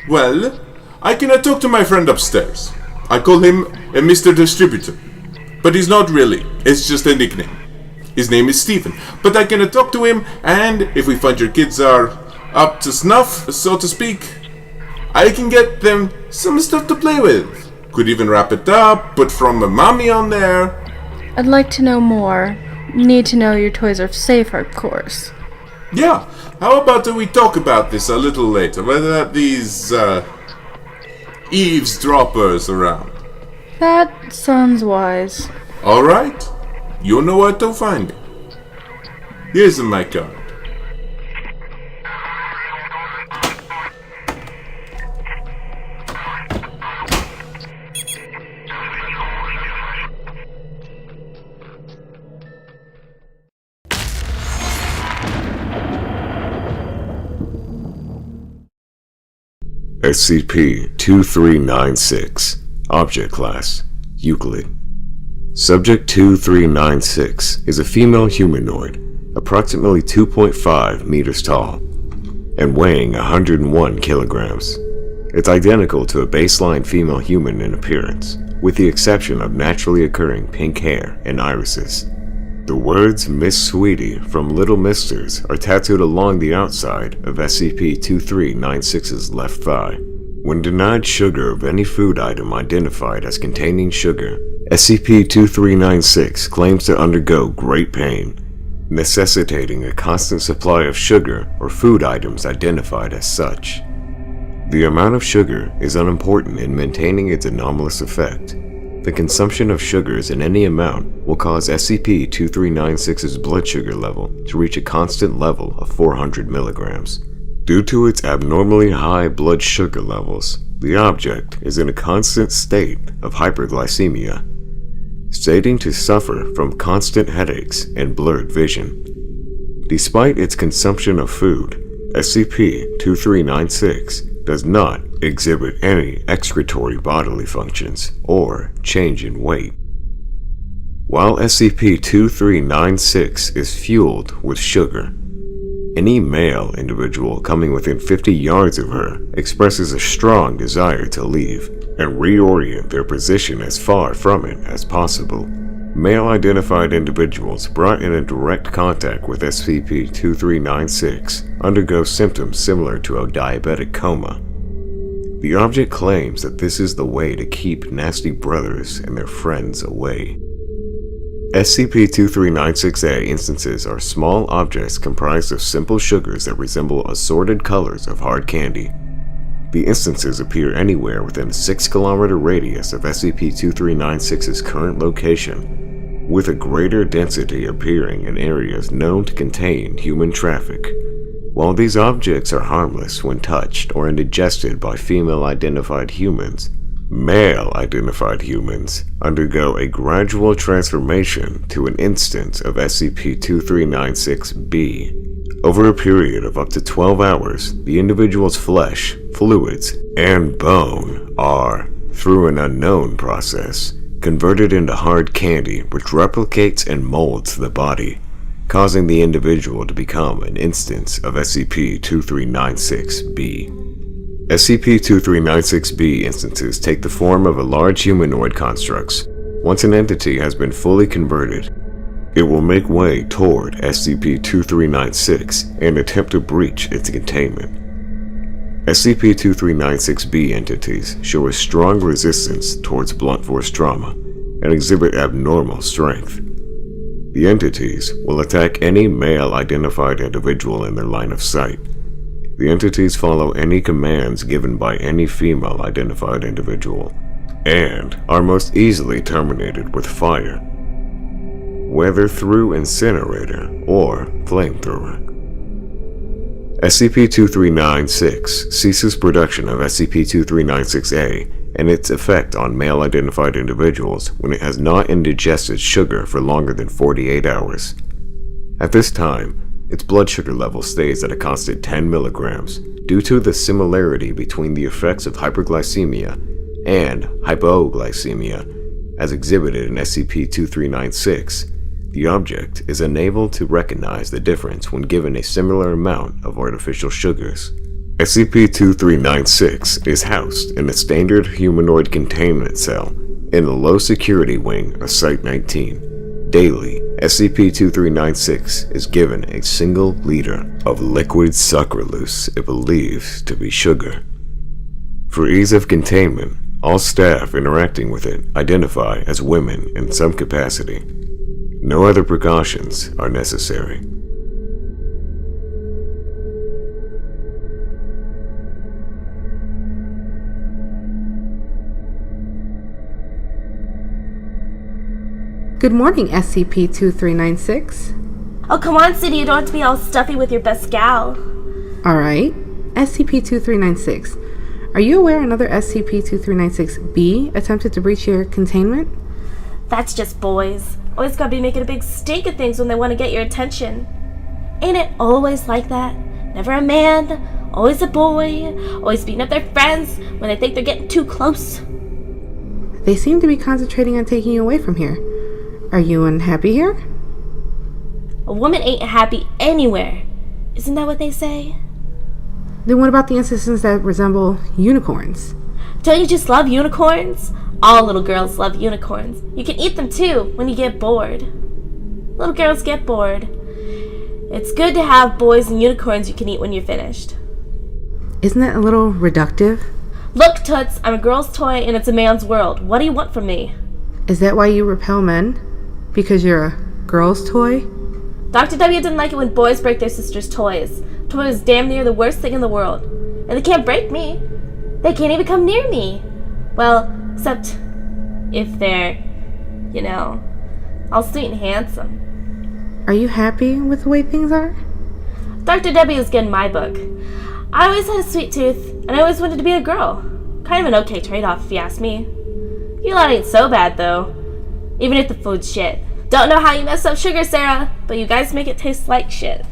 Well, I can talk to my friend upstairs. I call him a Mr. Distributor. But he's not really. It's just a nickname. His name is Stephen. But I can talk to him, and if we find your kids are up to snuff, so to speak, I can get them some stuff to play with. Could even wrap it up, put from a mommy on there. I'd like to know more. Need to know your toys are safe, of course. Yeah, how about we talk about this a little later, whether these eavesdroppers around. That sounds wise. Alright, you know where to find me. Here's my card. SCP-2396 Object Class Euclid. Subject 2396 is a female humanoid approximately 2.5 meters tall, and weighing 101 kilograms. It's identical to a baseline female human in appearance, with the exception of naturally occurring pink hair and irises. The words Miss Sweetie from Little Misters are tattooed along the outside of SCP-2396's left thigh. When denied sugar of any food item identified as containing sugar, SCP-2396 claims to undergo great pain, necessitating a constant supply of sugar or food items identified as such. The amount of sugar is unimportant in maintaining its anomalous effect. The consumption of sugars in any amount will cause SCP-2396's blood sugar level to reach a constant level of 400 milligrams. Due to its abnormally high blood sugar levels, the object is in a constant state of hyperglycemia, stating to suffer from constant headaches and blurred vision. Despite its consumption of food, SCP-2396 does not exhibit any excretory bodily functions or change in weight. While SCP-2396 is fueled with sugar, any male individual coming within 50 yards of her expresses a strong desire to leave and reorient their position as far from it as possible. Male-identified individuals brought in direct contact with SCP-2396 undergo symptoms similar to a diabetic coma. The object claims that this is the way to keep nasty brothers and their friends away. SCP-2396-A instances are small objects comprised of simple sugars that resemble assorted colors of hard candy. The instances appear anywhere within a 6-kilometer radius of SCP-2396's current location, with a greater density appearing in areas known to contain human traffic. While these objects are harmless when touched or indigested by female-identified humans, male-identified humans undergo a gradual transformation to an instance of SCP-2396-B. Over a period of up to 12 hours, the individual's flesh, fluids, and bone are, through an unknown process, converted into hard candy which replicates and molds the body, causing the individual to become an instance of SCP-2396-B. SCP-2396-B instances take the form of a large humanoid constructs. Once an entity has been fully converted, it will make way toward SCP-2396 and attempt to breach its containment. SCP-2396-B entities show a strong resistance towards blunt force trauma and exhibit abnormal strength. The entities will attack any male-identified individual in their line of sight. The entities follow any commands given by any female-identified individual, and are most easily terminated with fire, whether through incinerator or flamethrower. SCP-2396 ceases production of SCP-2396-A and its effect on male-identified individuals when it has not indigested sugar for longer than 48 hours. At this time, its blood sugar level stays at a constant 10 milligrams due to the similarity between the effects of hyperglycemia and hypoglycemia as exhibited in SCP-2396. The object is unable to recognize the difference when given a similar amount of artificial sugars. SCP-2396 is housed in a standard humanoid containment cell in the low-security wing of Site-19. Daily, SCP-2396 is given a single liter of liquid sucralose it believes to be sugar. For ease of containment, all staff interacting with it identify as women in some capacity. No other precautions are necessary. Good morning, SCP-2396. Oh, come on, City. You don't have to be all stuffy with your best gal. Alright. SCP-2396. Are you aware another SCP-2396-B attempted to breach your containment? That's just boys. Always gotta be making a big stink of things when they want to get your attention. Ain't it always like that? Never a man, always a boy, always beating up their friends when they think they're getting too close. They seem to be concentrating on taking you away from here. Are you unhappy here? A woman ain't happy anywhere. Isn't that what they say? Then what about the instances that resemble unicorns? Don't you just love unicorns? All little girls love unicorns. You can eat them too when you get bored. Little girls get bored. It's good to have boys and unicorns you can eat when you're finished. Isn't that a little reductive? Look, Toots, I'm a girl's toy and it's a man's world. What do you want from me? Is that why you repel men? Because you're a girl's toy? Dr. W didn't like it when boys break their sisters' toys. Toy is damn near the worst thing in the world. And they can't break me. They can't even come near me. Well, except if they're, all sweet and handsome. Are you happy with the way things are? Dr. W is getting my book. I always had a sweet tooth, and I always wanted to be a girl. Kind of an okay trade-off, if you ask me. You lot ain't so bad, though. Even if the food's shit. Don't know how you mess up sugar, Sarah, but you guys make it taste like shit.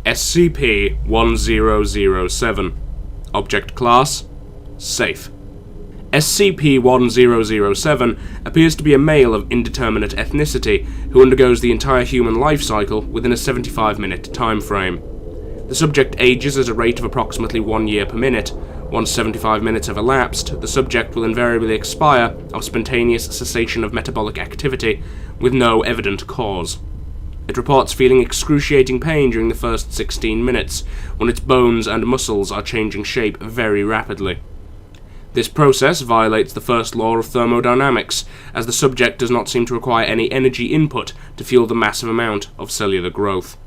SCP-1007. Object Class: Safe. SCP-1007 appears to be a male of indeterminate ethnicity who undergoes the entire human life cycle within a 75-minute time frame. The subject ages at a rate of approximately 1 year per minute. Once 75 minutes have elapsed, the subject will invariably expire of spontaneous cessation of metabolic activity with no evident cause. It reports feeling excruciating pain during the first 16 minutes, when its bones and muscles are changing shape very rapidly. This process violates the first law of thermodynamics, as the subject does not seem to require any energy input to fuel the massive amount of cellular growth.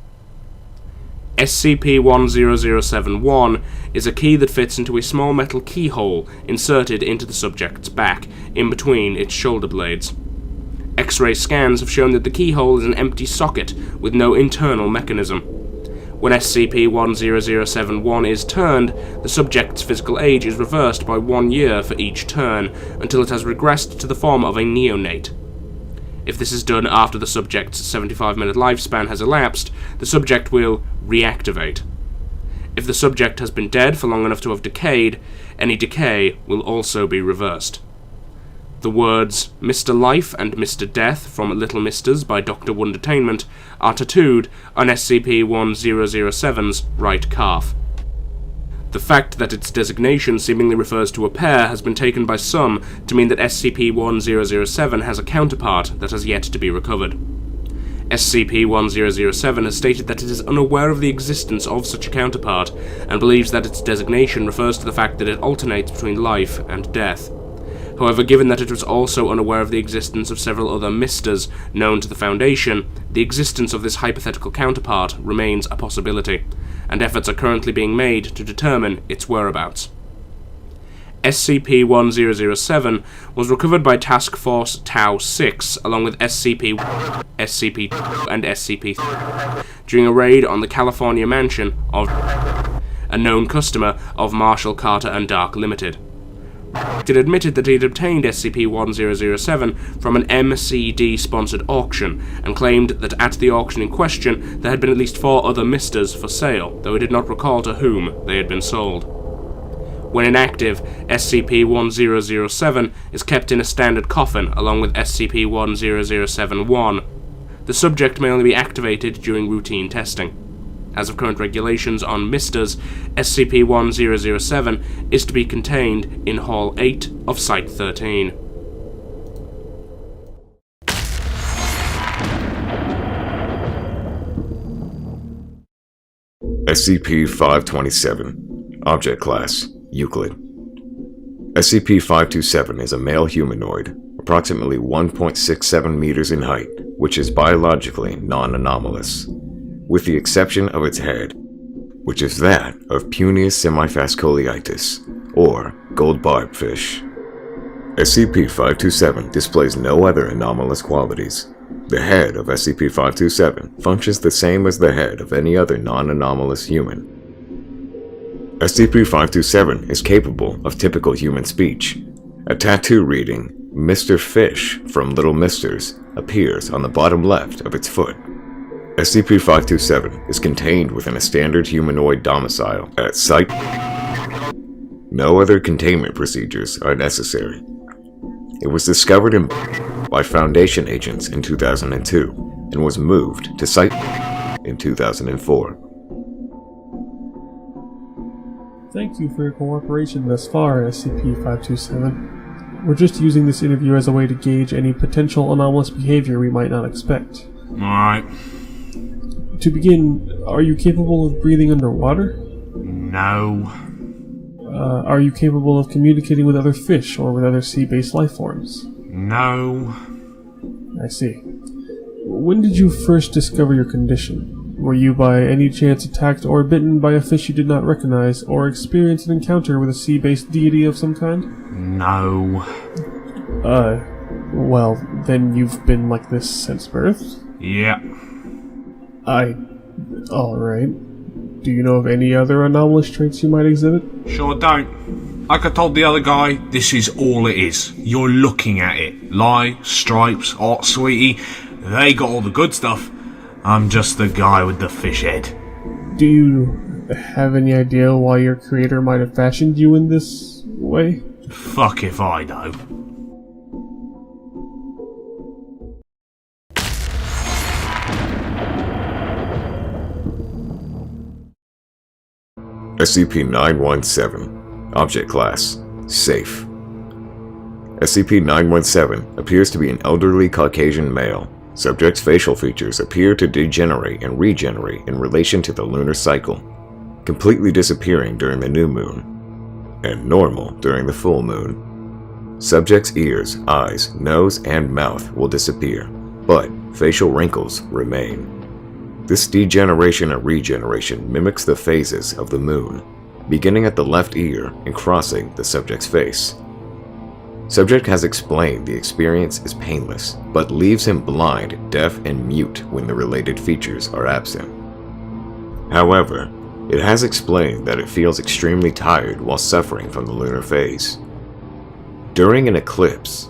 SCP-10071 is a key that fits into a small metal keyhole inserted into the subject's back, in between its shoulder blades. X-ray scans have shown that the keyhole is an empty socket with no internal mechanism. When SCP-10071 is turned, the subject's physical age is reversed by 1 year for each turn, until it has regressed to the form of a neonate. If this is done after the subject's 75-minute lifespan has elapsed, the subject will reactivate. If the subject has been dead for long enough to have decayed, any decay will also be reversed. The words Mr. Life and Mr. Death from Little Misters by Dr. Wondertainment are tattooed on SCP-1007's right calf. The fact that its designation seemingly refers to a pair has been taken by some to mean that SCP-1007 has a counterpart that has yet to be recovered. SCP-1007 has stated that it is unaware of the existence of such a counterpart, and believes that its designation refers to the fact that it alternates between life and death. However, given that it was also unaware of the existence of several other Misters known to the Foundation, the existence of this hypothetical counterpart remains a possibility, and efforts are currently being made to determine its whereabouts. SCP-1007 was recovered by Task Force Tau-6 along with SCP, and SCP during a raid on the California mansion of a known customer of Marshall Carter and Dark Limited. It admitted that he had obtained SCP-1007 from an MCD-sponsored auction, and claimed that at the auction in question there had been at least 4 other Misters for sale, though he did not recall to whom they had been sold. When inactive, SCP-1007 is kept in a standard coffin along with SCP-1007-1. The subject may only be activated during routine testing. As of current regulations on Misters, SCP-1007 is to be contained in Hall 8 of Site 13. SCP-527. Object Class: Euclid. SCP-527 is a male humanoid, approximately 1.67 meters in height, which is biologically non-anomalous, with the exception of its head, which is that of Puneus semifasciitis, or gold barb fish. SCP-527 displays no other anomalous qualities. The head of SCP-527 functions the same as the head of any other non-anomalous human. SCP-527 is capable of typical human speech. A tattoo reading, Mr. Fish from Little Misters, appears on the bottom left of its foot. SCP-527 is contained within a standard humanoid domicile at Site No other containment procedures are necessary. It was discovered by Foundation agents in 2002 and was moved to Site in 2004. Thank you for your cooperation thus far, SCP-527. We're just using this interview as a way to gauge any potential anomalous behavior we might not expect. Alright. To begin, are you capable of breathing underwater? No. Are you capable of communicating with other fish or with other sea-based life forms? No. I see. When did you first discover your condition? Were you by any chance attacked or bitten by a fish you did not recognize, or experienced an encounter with a sea-based deity of some kind? No. Well, then you've been like this since birth? Yeah. Alright. Do you know of any other anomalous traits you might exhibit? Sure don't. Like I told the other guy, this is all it is. You're looking at it. Lie, stripes, hot sweetie. They got all the good stuff. I'm just the guy with the fish head. Do you have any idea why your creator might have fashioned you in this way? Fuck if I know. SCP-917. Object Class: Safe. SCP-917 appears to be an elderly Caucasian male. Subject's facial features appear to degenerate and regenerate in relation to the lunar cycle, completely disappearing during the new moon, and normal during the full moon. Subject's ears, eyes, nose, and mouth will disappear, but facial wrinkles remain. This degeneration and regeneration mimics the phases of the moon, beginning at the left ear and crossing the subject's face. Subject has explained the experience is painless, but leaves him blind, deaf, and mute when the related features are absent. However, it has explained that it feels extremely tired while suffering from the lunar phase. During an eclipse,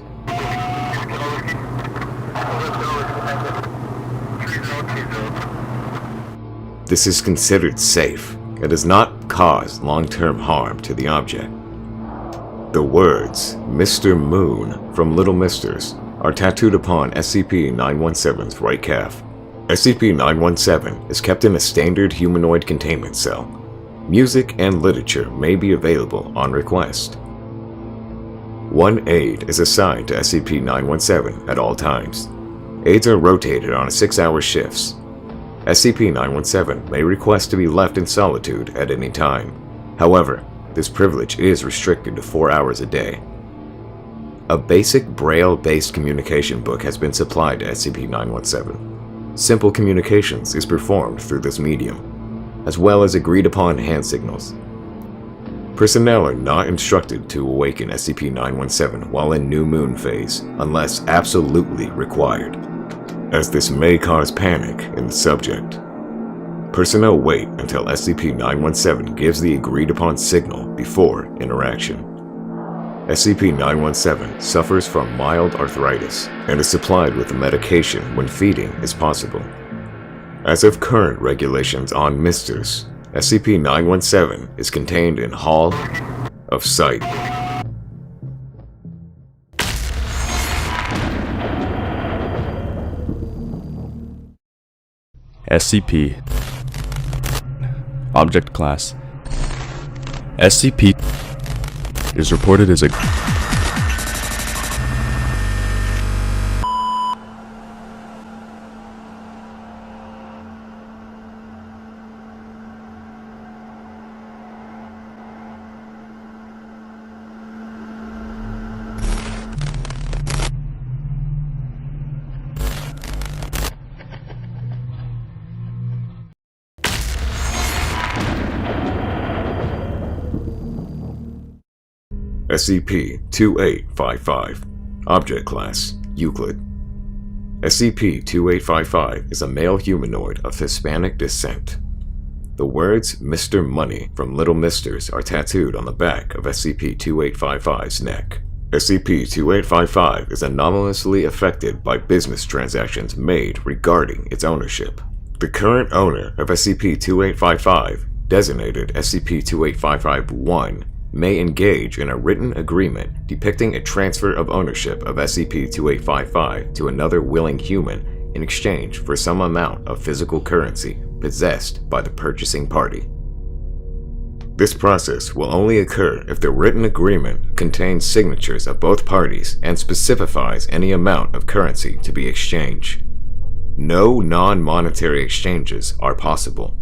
this is considered safe and does not cause long-term harm to the object. The words Mr. Moon from Little Misters are tattooed upon SCP-917's right calf. SCP-917 is kept in a standard humanoid containment cell. Music and literature may be available on request. One aide is assigned to SCP-917 at all times. Aides are rotated on 6-hour shifts. SCP-917 may request to be left in solitude at any time. However, this privilege is restricted to 4 hours a day. A basic Braille-based communication book has been supplied to SCP-917. Simple communications is performed through this medium, as well as agreed-upon hand signals. Personnel are not instructed to awaken SCP-917 while in new moon phase, unless absolutely required, as this may cause panic in the subject. Personnel wait until SCP-917 gives the agreed-upon signal before interaction. SCP-917 suffers from mild arthritis and is supplied with medication when feeding is possible. As of current regulations on Misters, SCP-917 is contained in Hall of Sight. SCP Object Class SCP is reported as a SCP-2855. Object Class: Euclid. SCP-2855 is a male humanoid of Hispanic descent. The words Mr. Money from Little Misters are tattooed on the back of SCP-2855's neck. SCP-2855 is anomalously affected by business transactions made regarding its ownership. The current owner of SCP-2855, designated SCP-2855-1, may engage in a written agreement depicting a transfer of ownership of SCP-2855 to another willing human in exchange for some amount of physical currency possessed by the purchasing party. This process will only occur if the written agreement contains signatures of both parties and specifies any amount of currency to be exchanged. No non-monetary exchanges are possible.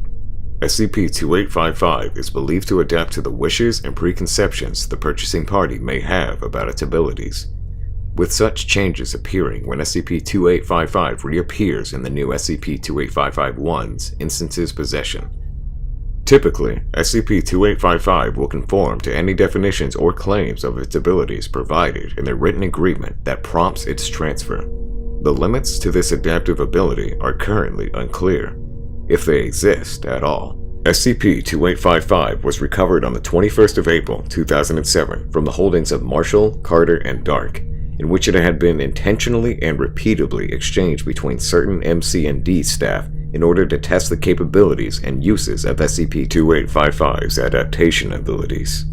SCP-2855 is believed to adapt to the wishes and preconceptions the purchasing party may have about its abilities, with such changes appearing when SCP-2855 reappears in the new SCP-2855-1's instance's possession. Typically, SCP-2855 will conform to any definitions or claims of its abilities provided in the written agreement that prompts its transfer. The limits to this adaptive ability are currently unclear, if they exist at all. SCP-2855 was recovered on the 21st of April, 2007 from the holdings of Marshall, Carter, and Dark, in which it had been intentionally and repeatedly exchanged between certain MC&D staff in order to test the capabilities and uses of SCP-2855's adaptation abilities.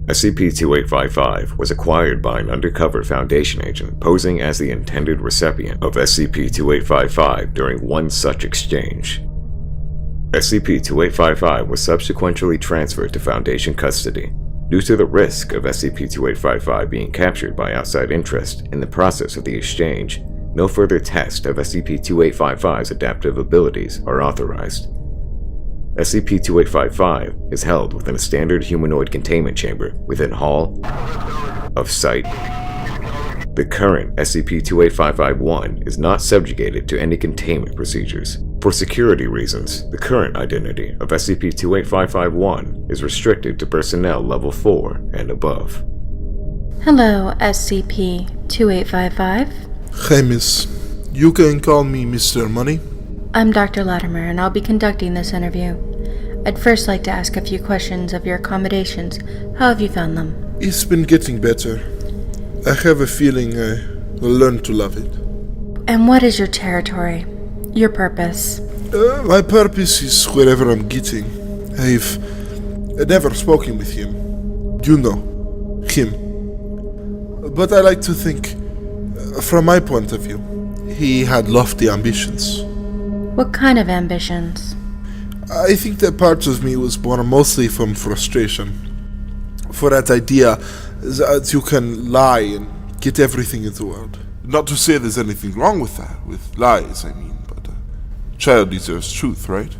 SCP-2855 was acquired by an undercover Foundation agent posing as the intended recipient of SCP-2855 during one such exchange. SCP-2855 was subsequently transferred to Foundation custody. Due to the risk of SCP-2855 being captured by outside interest in the process of the exchange, no further test of SCP-2855's adaptive abilities are authorized. SCP-2855 is held within a standard humanoid containment chamber within Hall of Sight. The current SCP-2855-1 is not subjugated to any containment procedures. For security reasons, the current identity of SCP-2855-1 is restricted to personnel level 4 and above. Hello, SCP-2855. Hi, miss. You can call me Mr. Money. I'm Dr. Latimer, and I'll be conducting this interview. I'd first like to ask a few questions of your accommodations. How have you found them? It's been getting better. I have a feeling I will learn to love it. And what is your territory? Your purpose? My purpose is wherever I'm getting. I've never spoken with him. You know, him. But I like to think, from my point of view, he had lofty ambitions. What kind of ambitions? I think that part of me was born mostly from frustration. For that idea that you can lie and get everything in the world. Not to say there's anything wrong with that, with lies, I mean, but a child deserves truth, right?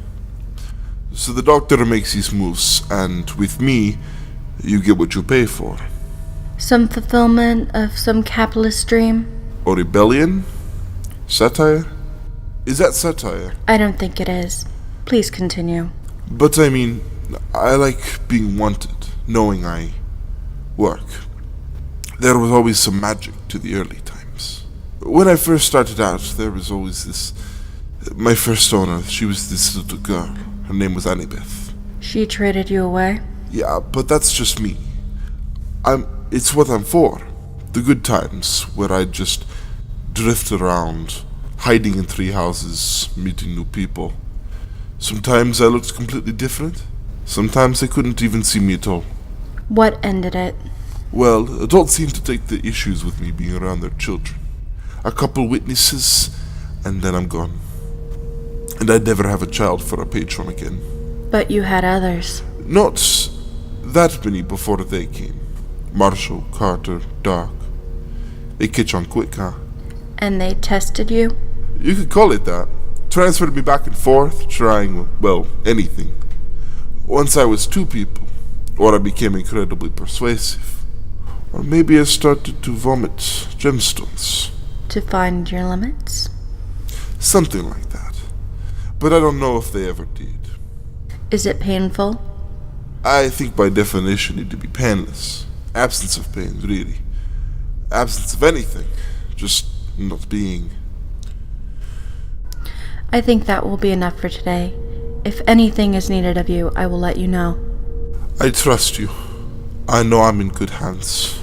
So the doctor makes these moves, and with me, you get what you pay for. Some fulfillment of some capitalist dream? Or rebellion? Satire? Is that satire? I don't think it is. Please continue. But I mean, I like being wanted, knowing I work. There was always some magic to the early times. When I first started out, there was always this... My first owner, she was this little girl. Her name was Annabeth. She traded you away? Yeah, but that's just me. It's what I'm for. The good times, where I just drift around, hiding in tree houses, meeting new people. Sometimes I looked completely different. Sometimes they couldn't even see me at all. What ended it? Well, adults seem to take the issues with me being around their children. A couple witnesses, and then I'm gone. And I'd never have a child for a patron again. But you had others. Not that many before they came. Marshall, Carter, Dark. They catch on quick, huh? And they tested you? You could call it that. Transferred me back and forth, trying, well, anything. Once I was two people, or I became incredibly persuasive. Or maybe I started to vomit gemstones. To find your limits? Something like that. But I don't know if they ever did. Is it painful? I think by definition it'd be painless. Absence of pain, really. Absence of anything. Just not being. I think that will be enough for today. If anything is needed of you, I will let you know. I trust you. I know I'm in good hands.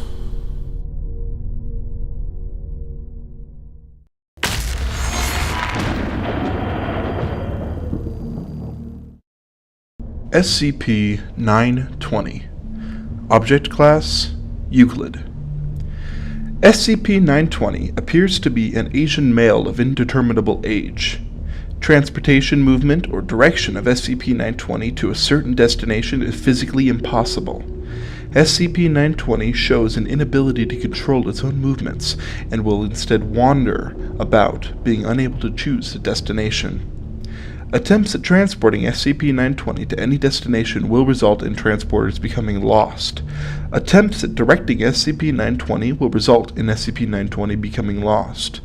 SCP-920. Object Class: Euclid. SCP-920 appears to be an Asian male of indeterminable age. Transportation, movement, or direction of SCP-920 to a certain destination is physically impossible. SCP-920 shows an inability to control its own movements and will instead wander about, being unable to choose a destination. Attempts at transporting SCP-920 to any destination will result in transporters becoming lost. Attempts at directing SCP-920 will result in SCP-920 becoming lost.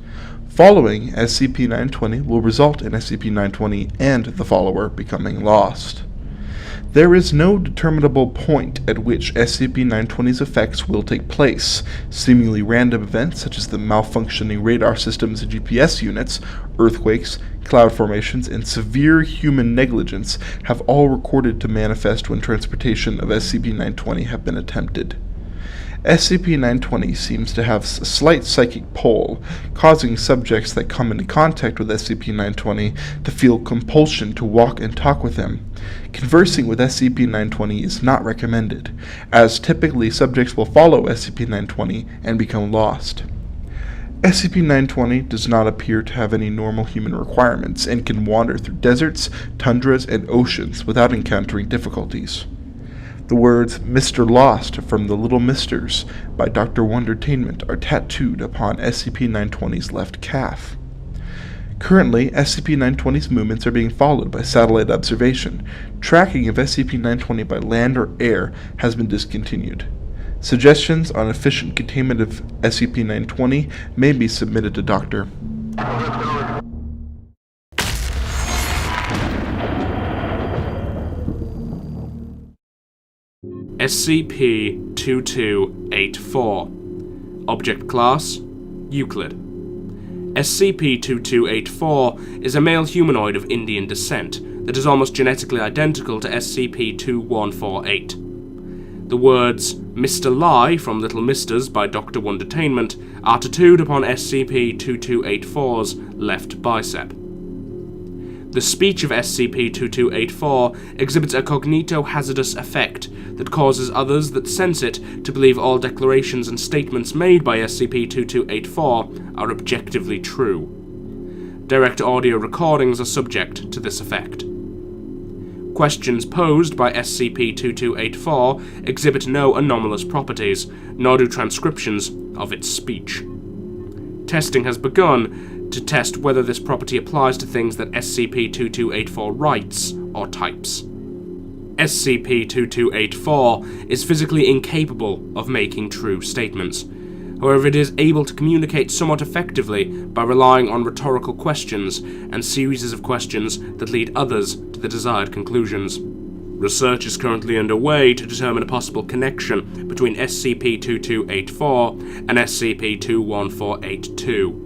Following SCP-920 will result in SCP-920 and the follower becoming lost. There is no determinable point at which SCP-920's effects will take place. Seemingly random events such as the malfunctioning radar systems and GPS units, earthquakes, cloud formations, and severe human negligence have all recorded to manifest when transportation of SCP-920 have been attempted. SCP-920 seems to have a slight psychic pull, causing subjects that come into contact with SCP-920 to feel compulsion to walk and talk with him. Conversing with SCP-920 is not recommended, as typically subjects will follow SCP-920 and become lost. SCP-920 does not appear to have any normal human requirements and can wander through deserts, tundras, and oceans without encountering difficulties. The words Mr. Lost from The Little Misters by Dr. Wondertainment are tattooed upon SCP-920's left calf. Currently, SCP-920's movements are being followed by satellite observation. Tracking of SCP-920 by land or air has been discontinued. Suggestions on efficient containment of SCP-920 may be submitted to Dr. SCP-2284. Object Class: Euclid. SCP-2284 is a male humanoid of Indian descent that is almost genetically identical to SCP-2148. The words Mr. Lie from Little Misters by Dr. Wondertainment are tattooed upon SCP-2284's left bicep. The speech of SCP-2284 exhibits a cognito-hazardous effect that causes others that sense it to believe all declarations and statements made by SCP-2284 are objectively true. Direct audio recordings are subject to this effect. Questions posed by SCP-2284 exhibit no anomalous properties, nor do transcriptions of its speech. Testing has begun to test whether this property applies to things that SCP-2284 writes or types. SCP-2284 is physically incapable of making true statements. However, it is able to communicate somewhat effectively by relying on rhetorical questions and series of questions that lead others to the desired conclusions. Research is currently underway to determine a possible connection between SCP-2284 and SCP-21482.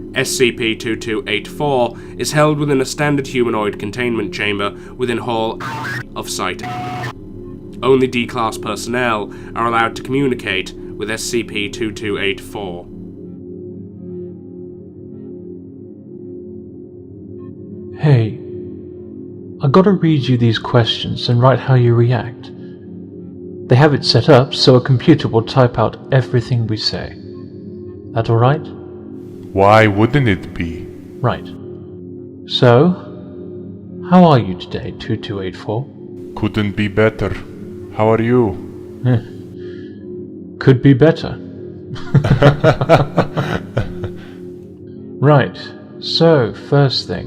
SCP-2284 is held within a standard humanoid containment chamber within Hall of Site. Only D-Class personnel are allowed to communicate with SCP-2284. Hey, I gotta read you these questions and write how you react. They have it set up so a computer will type out everything we say. That alright? Why wouldn't it be? Right. So, how are you today, 2284? Couldn't be better. How are you? Could be better. Right, so, first thing.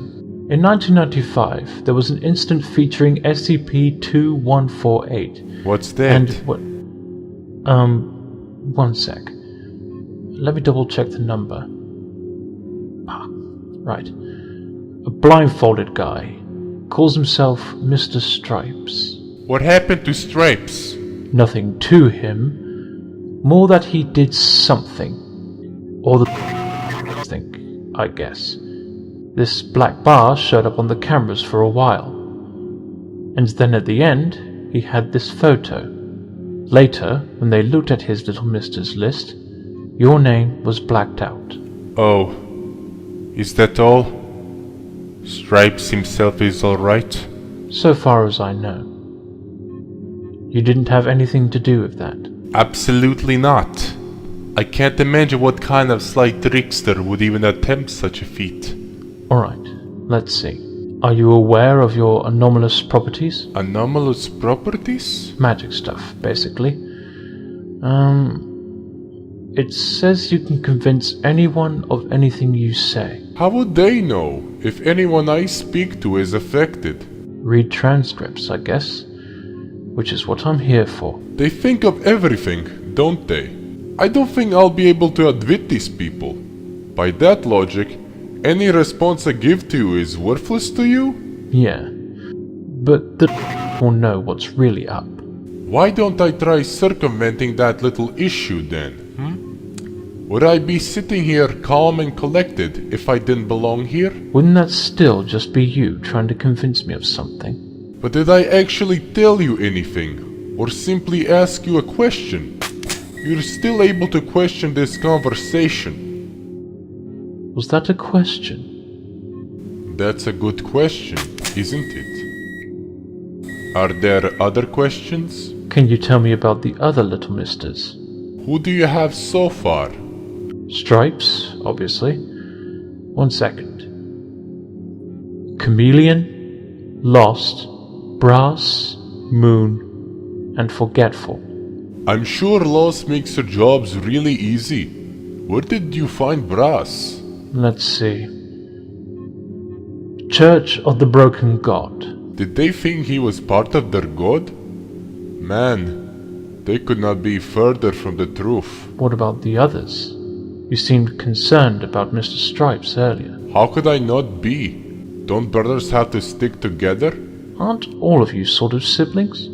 In 1995, there was an incident featuring SCP-2148. What's that? And what... one sec. Let me double check the number. Right. A blindfolded guy. Calls himself Mr. Stripes. What happened to Stripes? Nothing to him. More that he did something. Or the think, I guess. This black bar showed up on the cameras for a while. And then at the end, he had this photo. Later, when they looked at his Little Misters list, your name was blacked out. Oh. Is that all? Stripes himself is alright? So far as I know. You didn't have anything to do with that? Absolutely not. I can't imagine what kind of sly trickster would even attempt such a feat. Alright, let's see. Are you aware of your anomalous properties? Anomalous properties? Magic stuff, basically. It says you can convince anyone of anything you say. How would they know if anyone I speak to is affected? Read transcripts, I guess. Which is what I'm here for. They think of everything, don't they? I don't think I'll be able to outwit these people. By that logic, any response I give to you is worthless to you? Yeah. But the will know what's really up. Why don't I try circumventing that little issue then? Would I be sitting here calm and collected if I didn't belong here? Wouldn't that still just be you trying to convince me of something? But did I actually tell you anything? Or simply ask you a question? You're still able to question this conversation. Was that a question? That's a good question, isn't it? Are there other questions? Can you tell me about the other little misters? Who do you have so far? Stripes, obviously. 1 second. Chameleon, Lost, Brass, Moon, and Forgetful. I'm sure Lost makes her jobs really easy. Where did you find Brass? Let's see. Church of the Broken God. Did they think he was part of their god? Man, they could not be further from the truth. What about the others? You seemed concerned about Mr. Stripes earlier. How could I not be? Don't brothers have to stick together? Aren't all of you sort of siblings?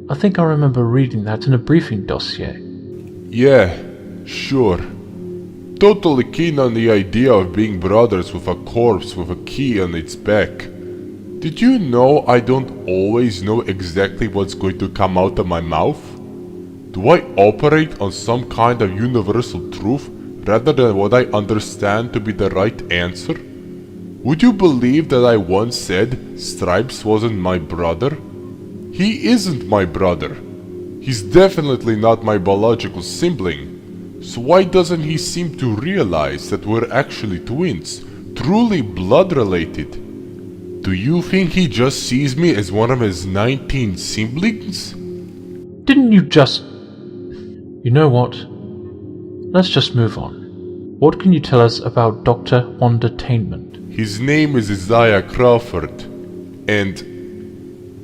I think I remember reading that in a briefing dossier. Yeah, sure. Totally keen on the idea of being brothers with a corpse with a key on its back. Did you know I don't always know exactly what's going to come out of my mouth? Do I operate on some kind of universal truth rather than what I understand to be the right answer? Would you believe that I once said Stripes wasn't my brother? He isn't my brother. He's definitely not my biological sibling. So why doesn't he seem to realize that we're actually twins, truly blood related? Do you think he just sees me as one of his 19 siblings? Didn't you just... You know what? Let's just move on. What can you tell us about Dr. Wondertainment? His name is Isaiah Crawford. And...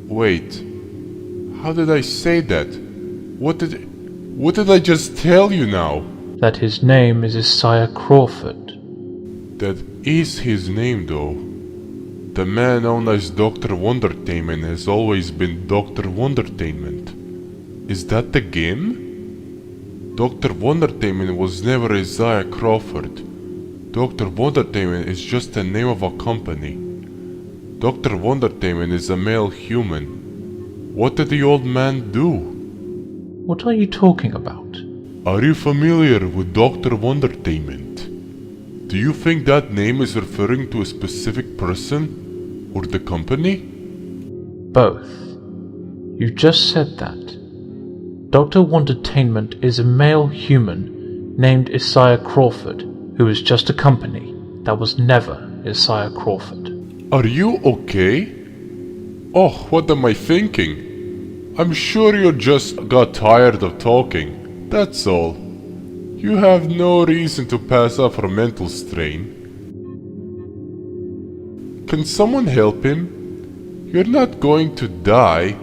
Wait. How did I say that? What did I just tell you now? That his name is Isaiah Crawford. That is his name though. The man known as Dr. Wondertainment has always been Dr. Wondertainment. Is that the game? Dr. Wondertainment was never Isaiah Crawford. Dr. Wondertainment is just the name of a company. Dr. Wondertainment is a male human. What did the old man do? What are you talking about? Are you familiar with Dr. Wondertainment? Do you think that name is referring to a specific person or the company? Both. You just said that. Dr. Wondertainment is a male human named Isaiah Crawford, who is just a company that was never Isaiah Crawford. Are you okay? Oh, what am I thinking? I'm sure you just got tired of talking, that's all. You have no reason to pass up for mental strain. Can someone help him? You're not going to die.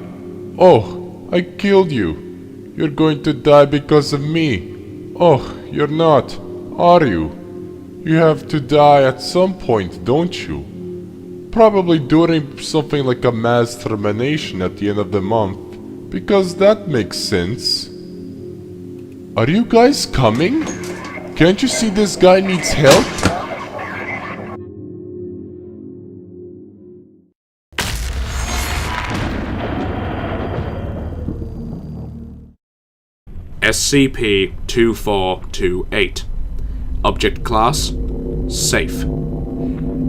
Oh, I killed you. You're going to die because of me. Oh, you're not, are you? You have to die at some point, don't you? Probably during something like a mass termination at the end of the month, because that makes sense. Are you guys coming? Can't you see this guy needs help? SCP-2428. Object Class: Safe.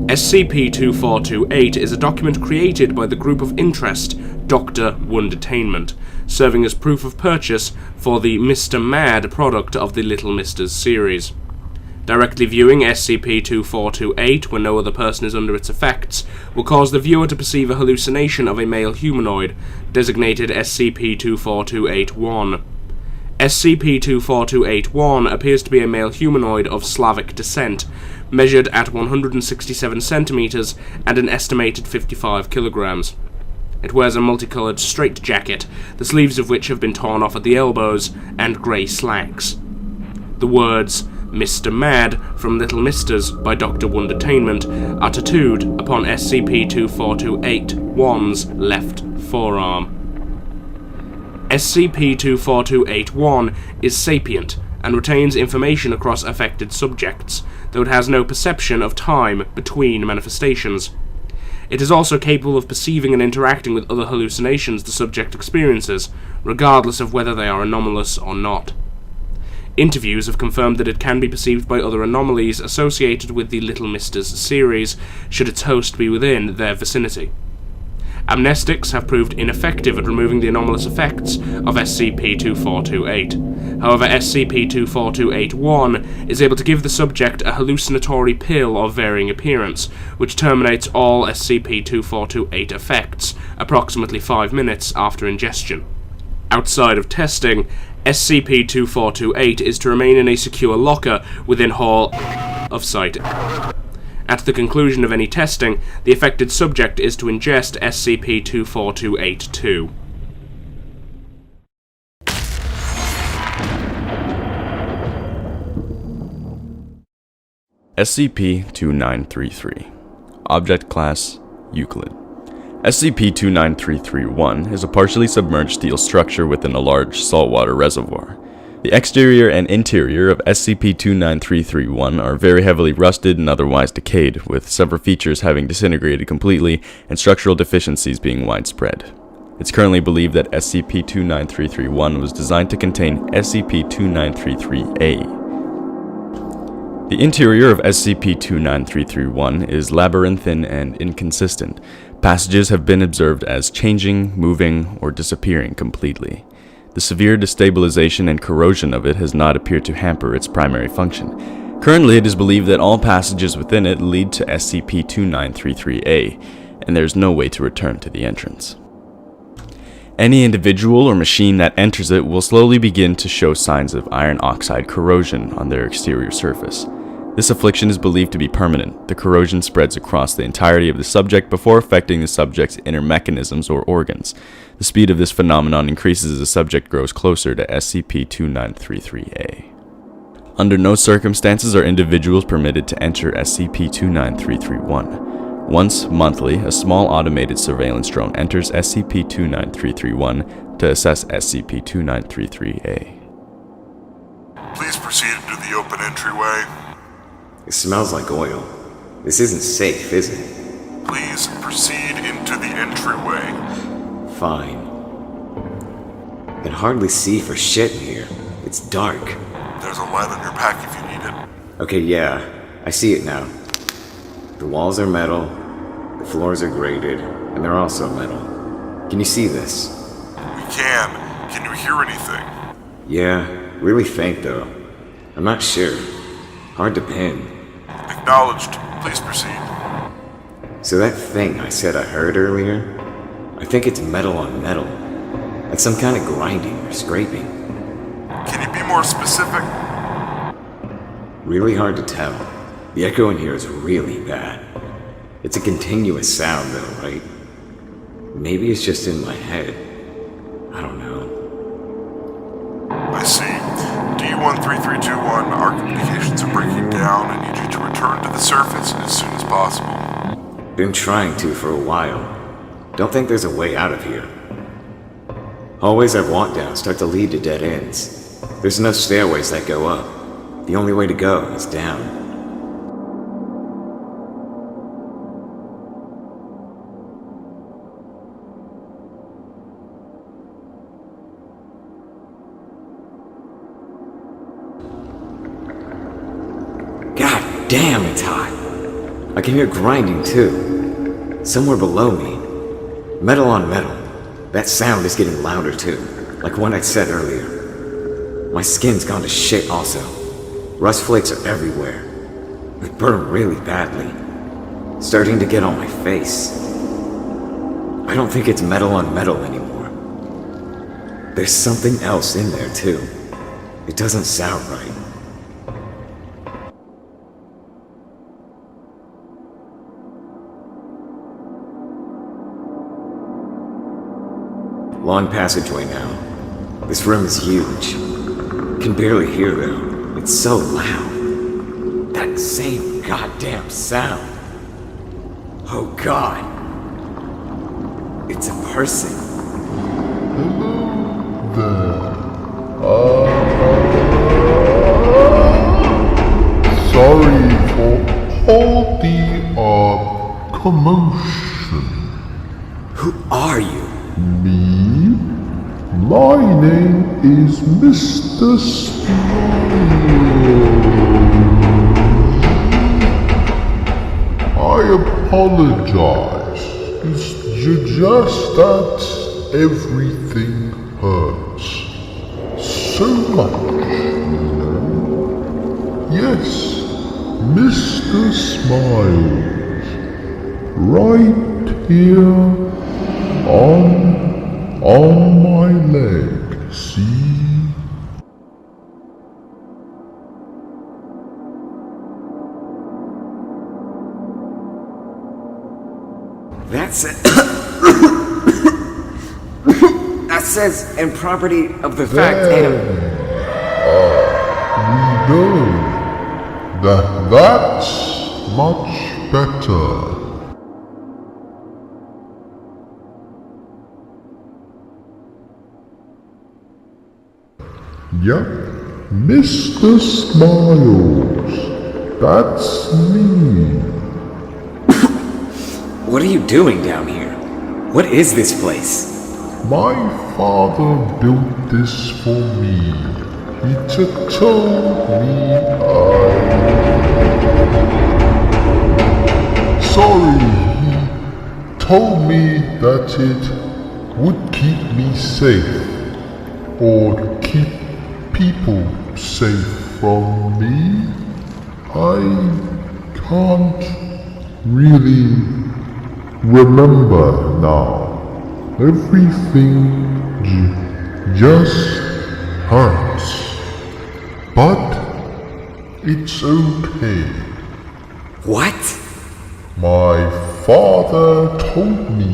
SCP-2428 is a document created by the group of interest Dr. Wondertainment serving as proof of purchase for the Mr. Mad product of the Little Misters series. Directly viewing SCP-2428 when no other person is under its effects will cause the viewer to perceive a hallucination of a male humanoid, designated SCP-24281. SCP-24281 appears to be a male humanoid of Slavic descent, measured at 167 centimeters and an estimated 55 kilograms. It wears a multicolored straitjacket, the sleeves of which have been torn off at the elbows, and grey slacks. The words Mr. Mad from Little Misters by Dr. Wondertainment are tattooed upon SCP-2428-1's left forearm. SCP-24281 is sapient and retains information across affected subjects, though it has no perception of time between manifestations. It is also capable of perceiving and interacting with other hallucinations the subject experiences, regardless of whether they are anomalous or not. Interviews have confirmed that it can be perceived by other anomalies associated with the Little Misters series, should its host be within their vicinity. Amnestics have proved ineffective at removing the anomalous effects of SCP-2428. However, SCP-24281 is able to give the subject a hallucinatory pill of varying appearance, which terminates all SCP-2428 effects approximately 5 minutes after ingestion. Outside of testing, SCP-2428 is to remain in a secure locker within Hall of Sight. At the conclusion of any testing, the affected subject is to ingest SCP-24282. SCP-2933. Object Class Euclid. SCP-29331 is a partially submerged steel structure within a large saltwater reservoir. The exterior and interior of SCP-29331 are very heavily rusted and otherwise decayed, with several features having disintegrated completely and structural deficiencies being widespread. It's currently believed that SCP-29331 was designed to contain SCP-2933-A. The interior of SCP-29331 is labyrinthine and inconsistent. Passages have been observed as changing, moving, or disappearing completely. The severe destabilization and corrosion of it has not appeared to hamper its primary function. Currently, it is believed that all passages within it lead to SCP-2933-A, and there is no way to return to the entrance. Any individual or machine that enters it will slowly begin to show signs of iron oxide corrosion on their exterior surface. This affliction is believed to be permanent. The corrosion spreads across the entirety of the subject before affecting the subject's inner mechanisms or organs. The speed of this phenomenon increases as the subject grows closer to SCP-2933-A. Under no circumstances are individuals permitted to enter SCP-29331. Once monthly, a small automated surveillance drone enters SCP-29331 to assess SCP-2933-A. Please proceed into the open entryway. It smells like oil. This isn't safe, is it? Please proceed into the entryway. Fine. I can hardly see for shit in here. It's dark. There's a light on your pack if you need it. Okay, yeah. I see it now. The walls are metal, the floors are grated, and they're also metal. Can you see this? We can. Can you hear anything? Yeah, really faint though. I'm not sure. Hard to pin. Acknowledged. Please proceed. So that thing I said I heard earlier, I think it's metal on metal. Like some kind of grinding or scraping. Can you be more specific? Really hard to tell. The echo in here is really bad. It's a continuous sound though, right? Maybe it's just in my head. I don't know. I see. D-13321, our communications are breaking down. I need you to return to the surface as soon as possible. Been trying to for a while. Don't think there's a way out of here. Hallways I've walked down start to lead to dead ends. There's no stairways that go up. The only way to go is down. Damn, it's hot. I can hear grinding too. Somewhere below me. Metal on metal. That sound is getting louder too. like what I said earlier. My skin's gone to shit also. Rust flakes are everywhere. They burn really badly. Starting to get on my face. I don't think it's metal on metal anymore. There's something else in there too. It doesn't sound right. Long passageway now. This room is huge. Can barely hear though. It's so loud. That same goddamn sound. Oh God. It's a person. Sorry for all the commotion. Who are you? Me? My name is Mr. Smile. I apologize. It's just that everything hurts so much, Yes, Mr. Smiles. Right here on my leg, see? That's it. That says, and property of the fact and... We know that's much better. Yep, Mr. Smiles. That's me. What are you doing down here? What is this place? My father built this for me. He told me Sorry, he told me that it would keep me safe, or keep people safe from me. I can't really remember now. Everything just hurts. But it's okay. What? My father told me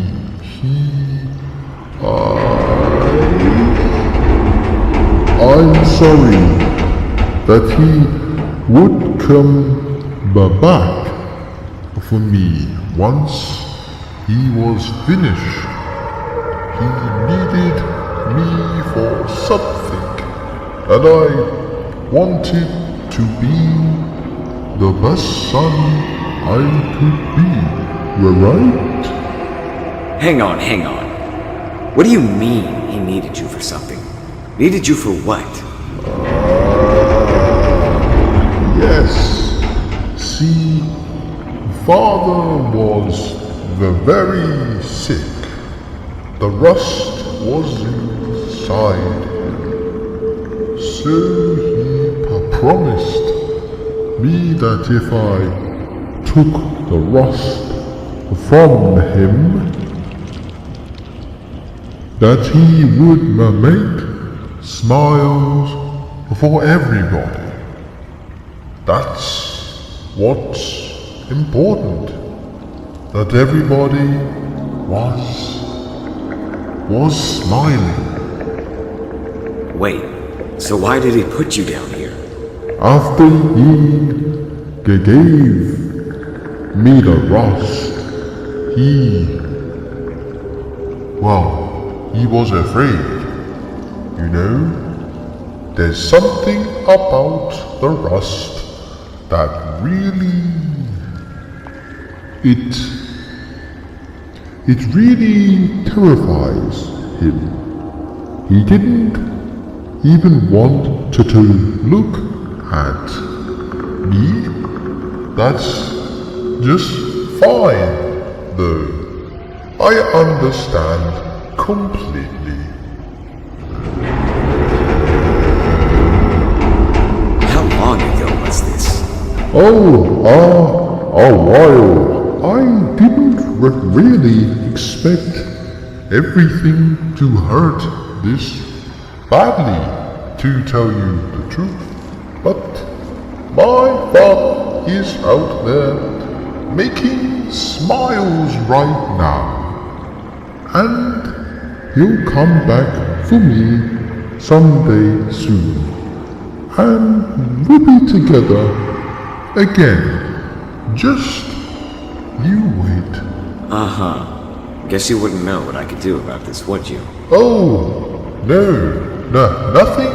I'm sorry that he would come back for me once he was finished. He needed me for something, and I wanted to be the best son I could be. You're right? Hang on. What do you mean he needed you for something? Needed you for what? Yes. See, father was very sick. The rust was inside him. So he promised me that if I took the rust from him, that he would make smiles for everybody. That's what's important. That everybody was smiling. Wait, so why did he put you down here? After he gave me the rust, he was afraid. You know, there's something about the rust that really, it really terrifies him. He didn't even want to look at me. That's just fine, though. I understand completely. While I didn't really expect everything to hurt this badly, to tell you the truth. But my father is out there making smiles right now. And he'll come back for me someday soon. And we'll be together again. Just you wait. Guess you wouldn't know what I could do about this, would you? Oh, no, nothing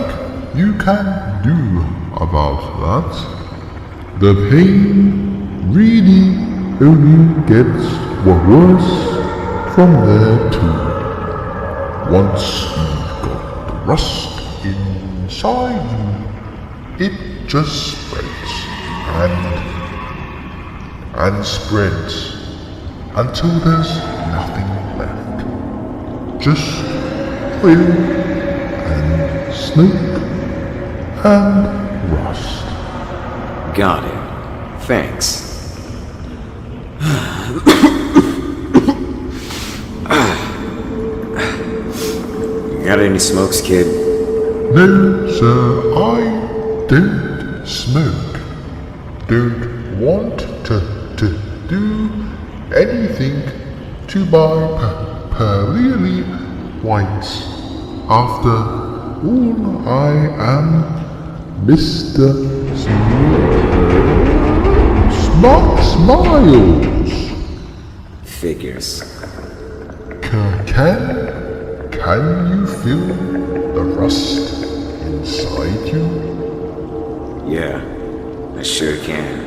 you can do about that. The pain really only gets worse from there too. Once you've got the rust inside you, it just spreads and spreads until there's nothing left. Just oil and smoke and rust. Got it. Thanks. Got any smokes, kid? No, sir, I don't smoke. Don't want to do anything to my pearly whites. After all, I am Mr. Smart Smiles. Figures. Can you feel the rust inside you? Yeah, I sure can.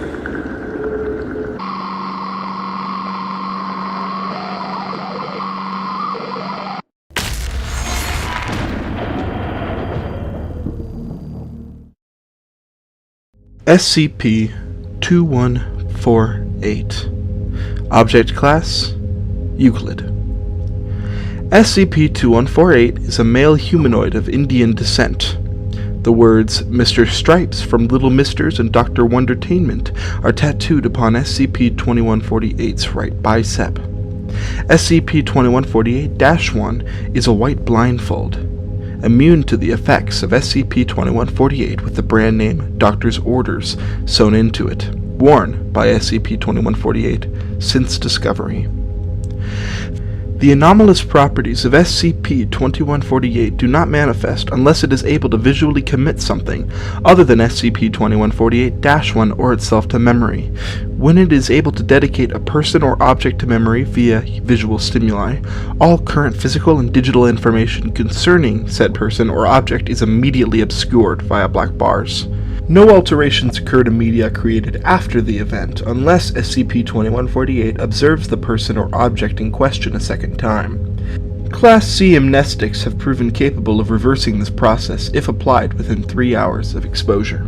SCP-2148. Object Class: Euclid. SCP-2148 is a male humanoid of Indian descent. The words Mr. Stripes from Little Misters and Dr. Wondertainment are tattooed upon SCP-2148's right bicep. SCP-2148-1 is a white blindfold, immune to the effects of SCP-2148 with the brand name Doctor's Orders sewn into it, worn by SCP-2148 since discovery. The anomalous properties of SCP-2148 do not manifest unless it is able to visually commit something other than SCP-2148-1 or itself to memory. When it is able to dedicate a person or object to memory via visual stimuli, all current physical and digital information concerning said person or object is immediately obscured via black bars. No alterations occur to media created after the event unless SCP-2148 observes the person or object in question a second time. Class C amnestics have proven capable of reversing this process if applied within 3 hours of exposure.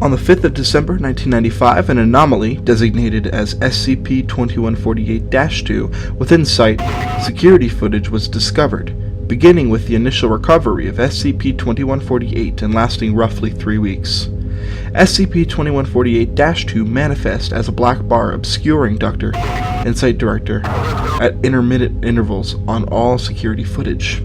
On the 5th of December 1995, an anomaly, designated as SCP-2148-2, within site security footage was discovered, beginning with the initial recovery of SCP-2148 and lasting roughly 3 weeks. SCP-2148-2 manifests as a black bar obscuring Dr. and Site Director at intermittent intervals on all security footage.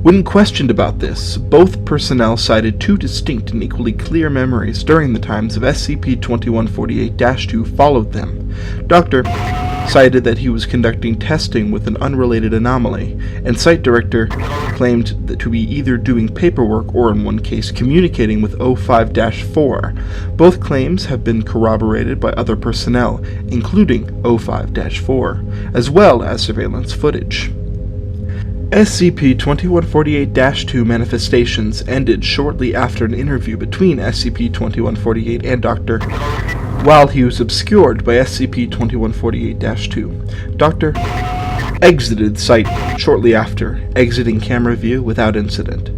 When questioned about this, both personnel cited 2 distinct and equally clear memories during the times of SCP-2148-2 followed them. Dr. cited that he was conducting testing with an unrelated anomaly, and Site Director claimed that to be either doing paperwork or, in one case, communicating with O5-4. Both claims have been corroborated by other personnel, including O5-4, as well as surveillance footage. SCP-2148-2 manifestations ended shortly after an interview between SCP-2148 and Dr. While he was obscured by SCP-2148-2, Dr. exited site shortly after, exiting camera view without incident.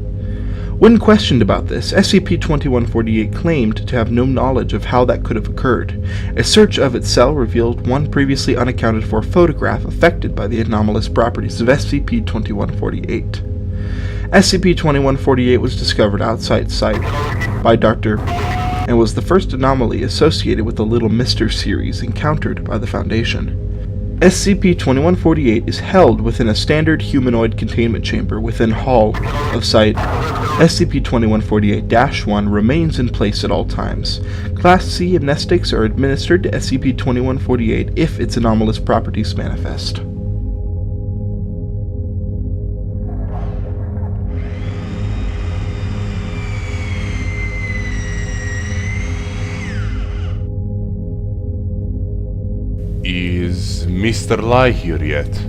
When questioned about this, SCP-2148 claimed to have no knowledge of how that could have occurred. A search of its cell revealed one previously unaccounted for photograph affected by the anomalous properties of SCP-2148. SCP-2148 was discovered outside site by Dr. and was the first anomaly associated with the Little Mister series encountered by the Foundation. SCP-2148 is held within a standard humanoid containment chamber within Hall of Site. SCP-2148-1 remains in place at all times. Class C amnestics are administered to SCP-2148 if its anomalous properties manifest. Is Mr. Lai here yet?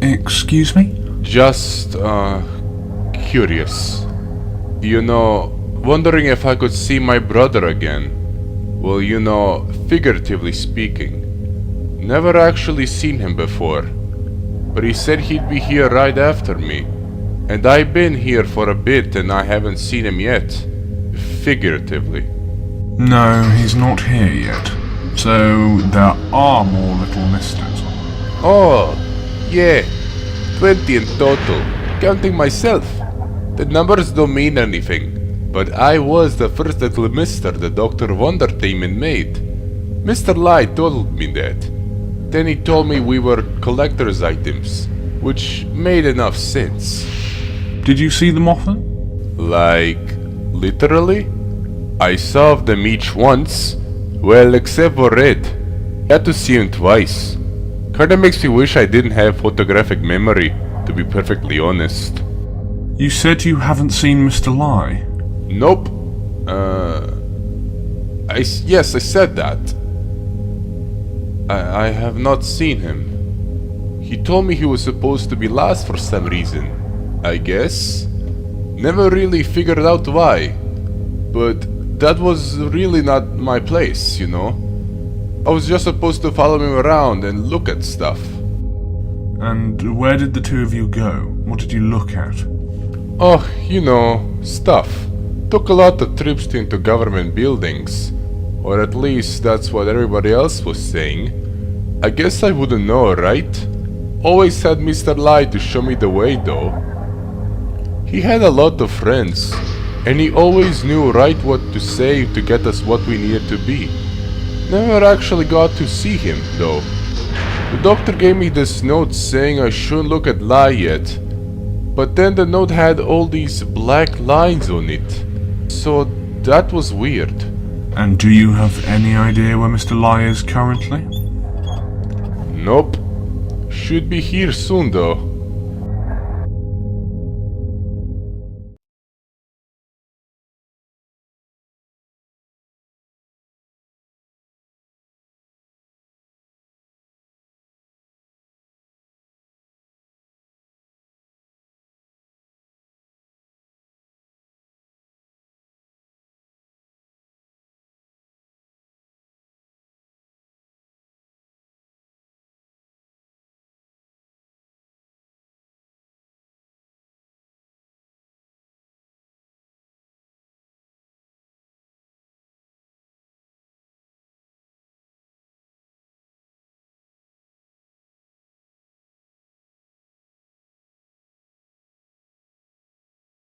Excuse me? Just, curious. You know, wondering if I could see my brother again. Well, you know, figuratively speaking. Never actually seen him before. But he said he'd be here right after me. And I've been here for a bit and I haven't seen him yet. Figuratively. No, he's not here yet. So, there are more Little Misters. Oh, yeah. 20 in total, counting myself. The numbers don't mean anything, but I was the first Little Mister the Dr. Wondertainment made. Mr. Lai told me that. Then he told me we were collector's items, which made enough sense. Did you see them often? Like, literally? I saw them each once. Well, except for Red. Had to see him twice. Kinda makes me wish I didn't have photographic memory, to be perfectly honest. You said you haven't seen Mr. Lai? Nope. Yes, I said that. I have not seen him. He told me he was supposed to be last for some reason, I guess. Never really figured out why. But that was really not my place, you know. I was just supposed to follow him around and look at stuff. And where did the two of you go? What did you look at? Oh, you know, stuff. Took a lot of trips into government buildings. Or at least that's what everybody else was saying. I guess I wouldn't know, right? Always had Mr. Lai to show me the way though. He had a lot of friends. And he always knew right what to say to get us what we needed to be. Never actually got to see him, though. The doctor gave me this note saying I shouldn't look at Lai yet. But then the note had all these black lines on it. So that was weird. And do you have any idea where Mr. Lai is currently? Nope. Should be here soon, though.